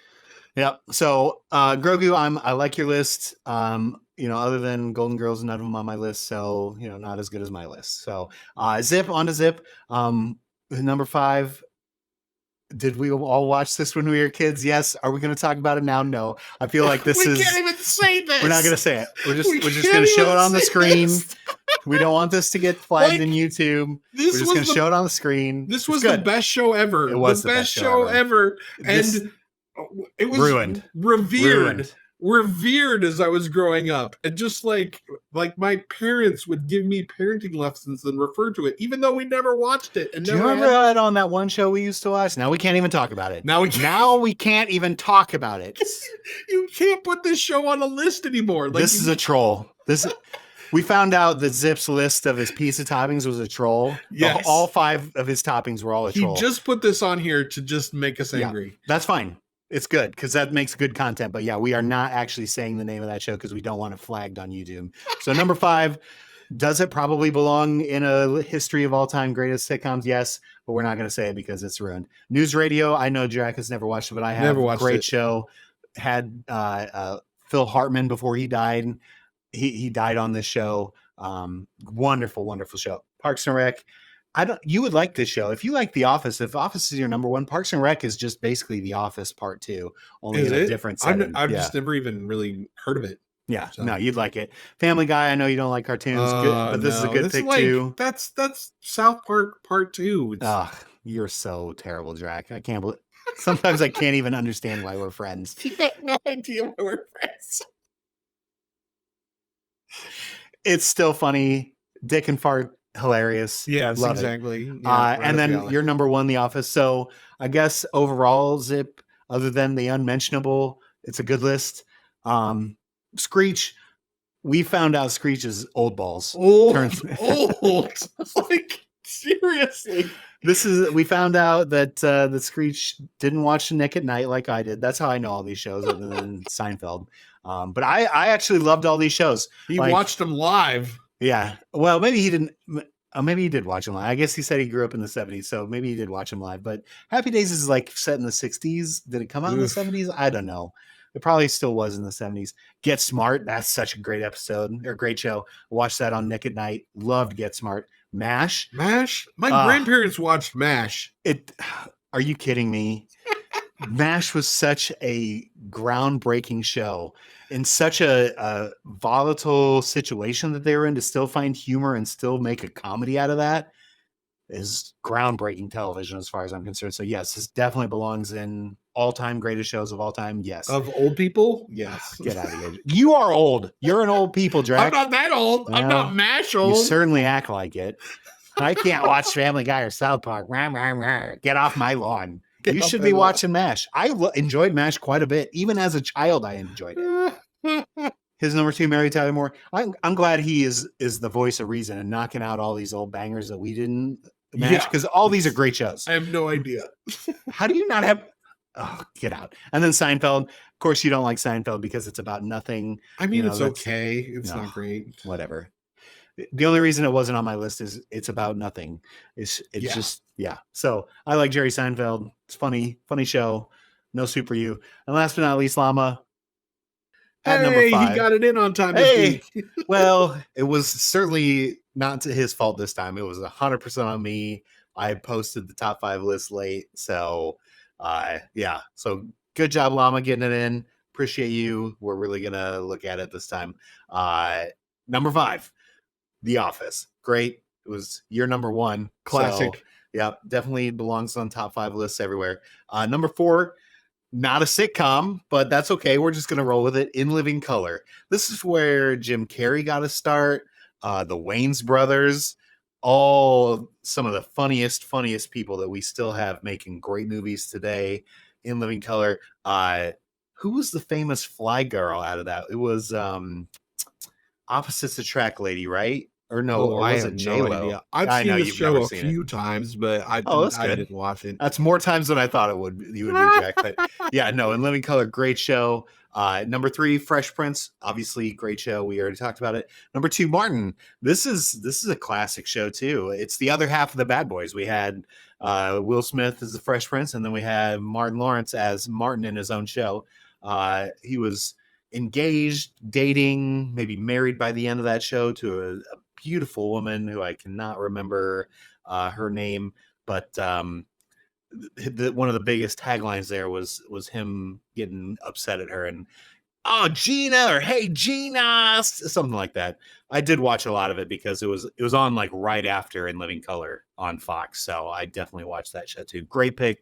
S1: Yep. So Grogu, I like your list. Other than Golden Girls, none of them on my list. So, not as good as my list. So Zip, on to Zip. Number 5. Did we all watch this when we were kids? Yes. Are we going to talk about it now? No. I feel like this
S2: we
S1: is.
S2: Can't even say this.
S1: We're not going to say it. We're just going
S2: can't
S1: to show
S2: even
S1: it on the
S2: say
S1: screen.
S2: this.
S1: We don't want this to get flagged
S2: Like,
S1: in YouTube.
S2: This
S1: We're just
S2: was
S1: going to
S2: the-
S1: show it on the screen.
S2: This
S1: It's
S2: was
S1: good.
S2: the best show ever.
S1: It was
S2: the best show ever.
S1: This-
S2: And it was
S1: Ruined.
S2: revered. Revered as I was growing up, and just like my parents would give me parenting lessons and refer to it, even though we never watched it. And
S1: Do you
S2: never
S1: remember
S2: had-
S1: that on that one show we used to watch? Now we can't even talk about it.
S2: Now
S1: we can't even talk about it.
S2: you can't put this show on a list anymore. Like,
S1: This is a troll. We found out that Zip's list of his pizza toppings was a troll.
S2: Yes.
S1: All 5 of his toppings were all a troll.
S2: He just put this on here to just make us angry.
S1: That's fine. It's good because that makes good content. But yeah, we are not actually saying the name of that show because we don't want it flagged on YouTube. So number 5, does it probably belong in a history of all time greatest sitcoms? Yes, but we're not going to say it because it's ruined. News Radio. I know Draq has never watched it, but I have.
S2: Never watched
S1: Great
S2: it.
S1: show. Had Phil Hartman before he died. He died on this show. Wonderful, wonderful show. Parks and Rec. You would like this show if you like The Office. If Office is your number 1, Parks and Rec is just basically The Office Part 2, only
S2: Is
S1: in a
S2: it?
S1: different setting.
S2: I've
S1: Yeah.
S2: just never even really heard of it.
S1: Yeah,
S2: So-
S1: no, you'd like it. Family Guy. I know you don't like cartoons, good, but this is a
S2: No,
S1: good
S2: this
S1: pick
S2: like-
S1: too.
S2: That's South Park Part 2. It's,
S1: Ugh, you're so terrible, Draq. I can't believe. Sometimes I can't even understand why we're friends.
S2: you have no idea why we're friends.
S1: It's still funny. Dick and fart, hilarious.
S2: Yes,
S1: Love it.
S2: exactly. Yeah, right
S1: And
S2: up
S1: then
S2: the alley.
S1: your number 1, The Office. So I guess overall, Zip, other than the unmentionable, it's a good list. Screech, we found out Screech is old balls.
S2: old. Like, seriously.
S1: We found out that that Screech didn't watch Nick at Night like I did. That's how I know all these shows other than Seinfeld. But I actually loved all these shows.
S2: He
S1: Like-
S2: watched them live.
S1: Yeah. Well, maybe he didn't. Maybe he did watch them live. I guess he said he grew up in the 70s, so maybe he did watch them live. But Happy Days is like set in the 60s. Did it come out in the
S2: Oof.
S1: 70s? I don't know. It probably still was in the 70s. Get Smart. That's such a great episode or great show. Watched that on Nick at Night. Loved Get Smart. MASH.
S2: MASH? My grandparents watched MASH.
S1: Are you kidding me? MASH was such a groundbreaking show in such a volatile situation that they were in. To still find humor and still make a comedy out of that is groundbreaking television as far as I'm concerned. So yes, this definitely belongs in all-time greatest shows of all time. Yes.
S2: Of old people? Yes.
S1: Get out of here. You are old. You're an old people, Draq.
S2: I'm not that old. I'm
S1: Well,
S2: not MASH
S1: You
S2: old.
S1: certainly act like it. I can't watch Family Guy or South Park. Get off my lawn. You
S2: off
S1: should
S2: my
S1: be
S2: lawn.
S1: watching MASH. I enjoyed MASH quite a bit. Even as a child, I enjoyed it. His number 2, Mary Tyler Moore. I'm glad he is the voice of reason and knocking out all these old bangers that we didn't match,
S2: Yeah.
S1: because all these are great shows.
S2: I have no idea.
S1: How do you not have? Oh, get out. And then Seinfeld. Of course, you don't like Seinfeld because it's about nothing.
S2: I mean,
S1: You know,
S2: it's
S1: that's-
S2: okay. It's
S1: no.
S2: not great.
S1: Whatever. The only reason it wasn't on my list is it's about nothing. It's
S2: Yeah.
S1: just, yeah. So I like Jerry Seinfeld. It's funny show. No Super You. And last but not least, Llama. At number
S2: Hey,
S1: 5.
S2: he got it in on time
S1: Hey.
S2: this week.
S1: Well, it was certainly not to his fault this time. It was 100% on me. I posted the top 5 list late. So, yeah. So good job, Llama, getting it in. Appreciate you. We're really going to look at it this time. Number 5, The Office. Great. It was your number 1.
S2: Classic.
S1: So, yeah, definitely belongs on top 5 lists everywhere. Number 4, not a sitcom, but that's okay. We're just going to roll with it. In Living Color. This is where Jim Carrey got a start. The Wayans brothers, all some of the funniest people that we still have making great movies today. In Living Color. Who was the famous fly girl out of that? It was Opposites Attract lady, right? Or no, or
S2: I
S1: was
S2: have
S1: it
S2: no
S1: J-Lo?
S2: idea. I've
S1: I
S2: seen
S1: know
S2: this
S1: you've
S2: show
S1: never
S2: a
S1: seen
S2: few times, but I
S1: that's good.
S2: didn't watch it.
S1: That's more times than I thought you would be, Jack. But yeah, no, In Living Color, great show. Number 3, Fresh Prince, obviously great show. We already talked about it. Number 2, Martin. This is a classic show too. It's the other half of the Bad Boys. We had Will Smith as the Fresh Prince, and then we had Martin Lawrence as Martin in his own show. He was engaged, dating, maybe married by the end of that show to a beautiful woman who I cannot remember her name. but one of the biggest taglines there was him getting upset at her and, oh, Gina, or hey, Gina, something like that. I did watch a lot of it because it was on like right after In Living Color on Fox. So I definitely watched that show too. Great pick.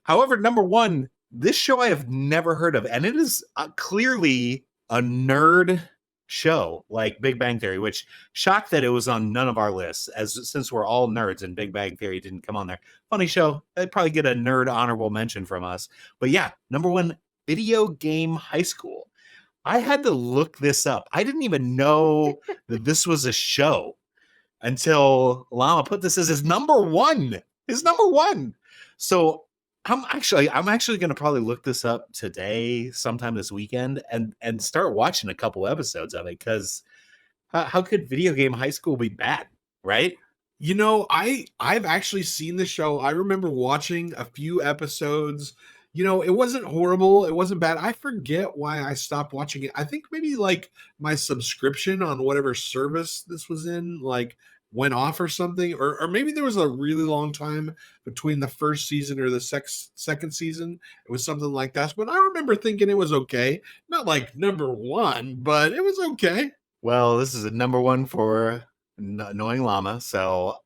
S1: However, number one, this show I have never heard of, and it is clearly a nerd show like Big Bang Theory, which shocked that it was on none of our lists, since we're all nerds and Big Bang Theory didn't come on there. Funny show. I'd probably get a nerd honorable mention from us. But yeah, number one, Video Game High School. I had to look this up. I didn't even know that this was a show until Llama put this as his number one. So I'm actually going to probably look this up today, sometime this weekend, and start watching a couple episodes of it, because how could Video Game High School be bad, right?
S2: You know, I've actually seen the show. I remember watching a few episodes. You know, it wasn't horrible. It wasn't bad. I forget why I stopped watching it. I think maybe like my subscription on whatever service this was in, like, went off or something. Or maybe there was a really long time between the first season or the second season. It was something like that. But I remember thinking it was okay. Not like number one, but it was okay.
S1: Well, this is a number one for Annoying Llama. So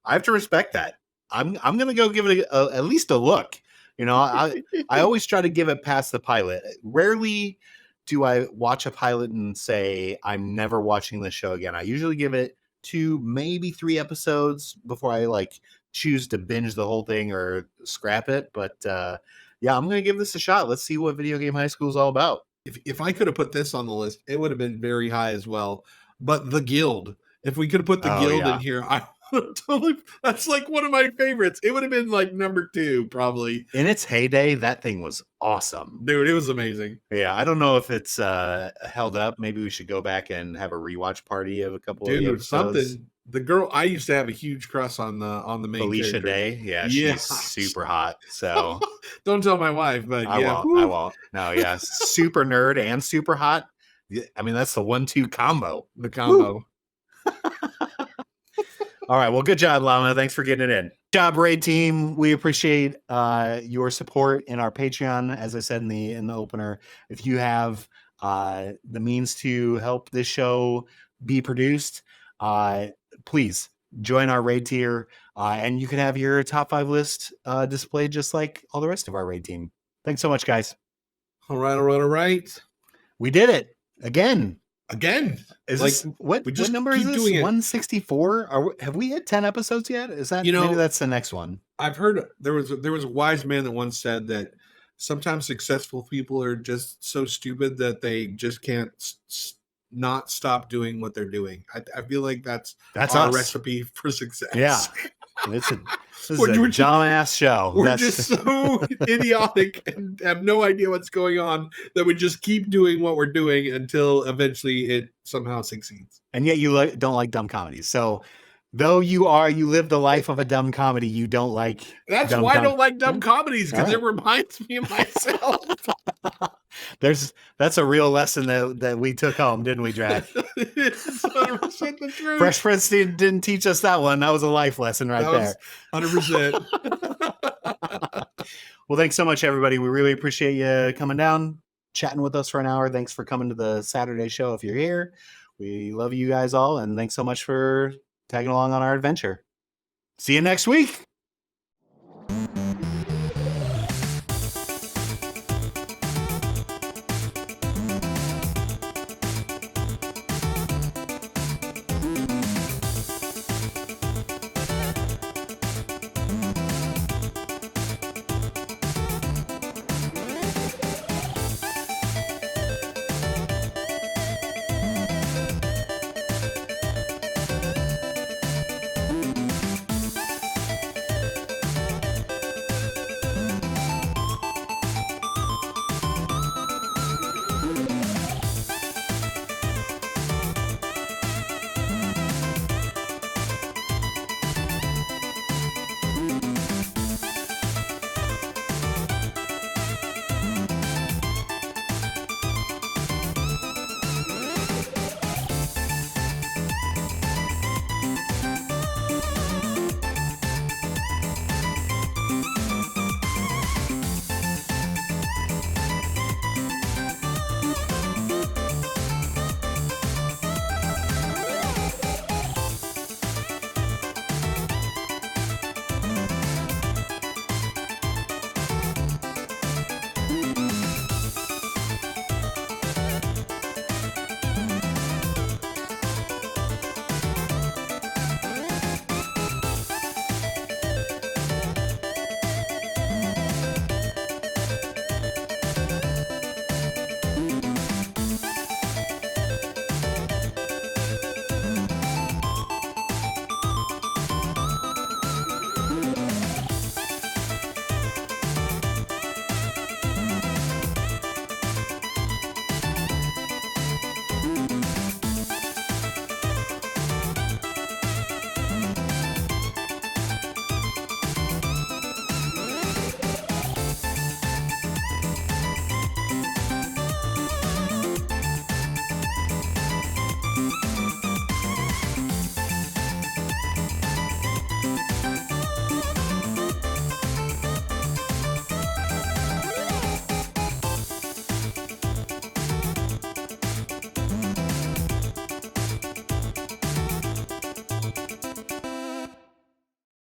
S1: I have to respect that. I'm going to go give it at least a look. You know, I always try to give it past the pilot. Rarely do I watch a pilot and say, I'm never watching this show again. I usually give it 2, maybe 3 episodes before I like choose to binge the whole thing or scrap it. But yeah, I'm going to give this a shot. Let's see what Video Game High School is all about.
S2: If I could have put this on the list, it would have been very high as well. But The Guild, if we could have put The Guild in here, that's like one of my favorites. It would have been like number 2, probably.
S1: In its heyday, that thing was awesome.
S2: Dude, it was amazing.
S1: Yeah, I don't know if it's held up. Maybe we should go back and have a rewatch party of a couple of episodes.
S2: Something. The girl, I used to have a huge crush on the main
S1: Felicia
S2: character.
S1: Day. Yeah, she's super hot. So
S2: don't tell my wife, but
S1: I won't. No, yeah, super nerd and super hot. I mean, that's the 1-2 combo.
S2: The combo.
S1: All right. Well, good job, Llama. Thanks for getting it in. Good job, Raid Team. We appreciate your support in our Patreon. As I said in the opener, if you have the means to help this show be produced, please join our Raid tier, and you can have your top 5 list displayed just like all the rest of our Raid Team. Thanks so much, guys.
S2: All right.
S1: We did it again.
S2: Is
S1: like, what number is this? 164? Have we hit 10 episodes yet? Is that, maybe that's the next one?
S2: I've heard there was a wise man that once said that sometimes successful people are just so stupid that they just can't not stop doing what they're doing. I feel like that's our recipe for success.
S1: Yeah. This is a dumbass show.
S2: We're just so idiotic and have no idea what's going on that we just keep doing what we're doing until eventually it somehow succeeds.
S1: And yet you don't like dumb comedies. So though you live the life of a dumb comedy, you don't like.
S2: That's why I don't like dumb comedies, because it reminds me of myself.
S1: That's a real lesson that we took home, didn't we, Draq?
S2: It's 100% the truth.
S1: Fresh Prince didn't teach us that one. That was a life lesson there.
S2: 100%.
S1: Well, thanks so much, everybody. We really appreciate you coming down, chatting with us for an hour. Thanks for coming to the Saturday show if you're here. We love you guys all, and thanks so much for tagging along on our adventure. See you next week.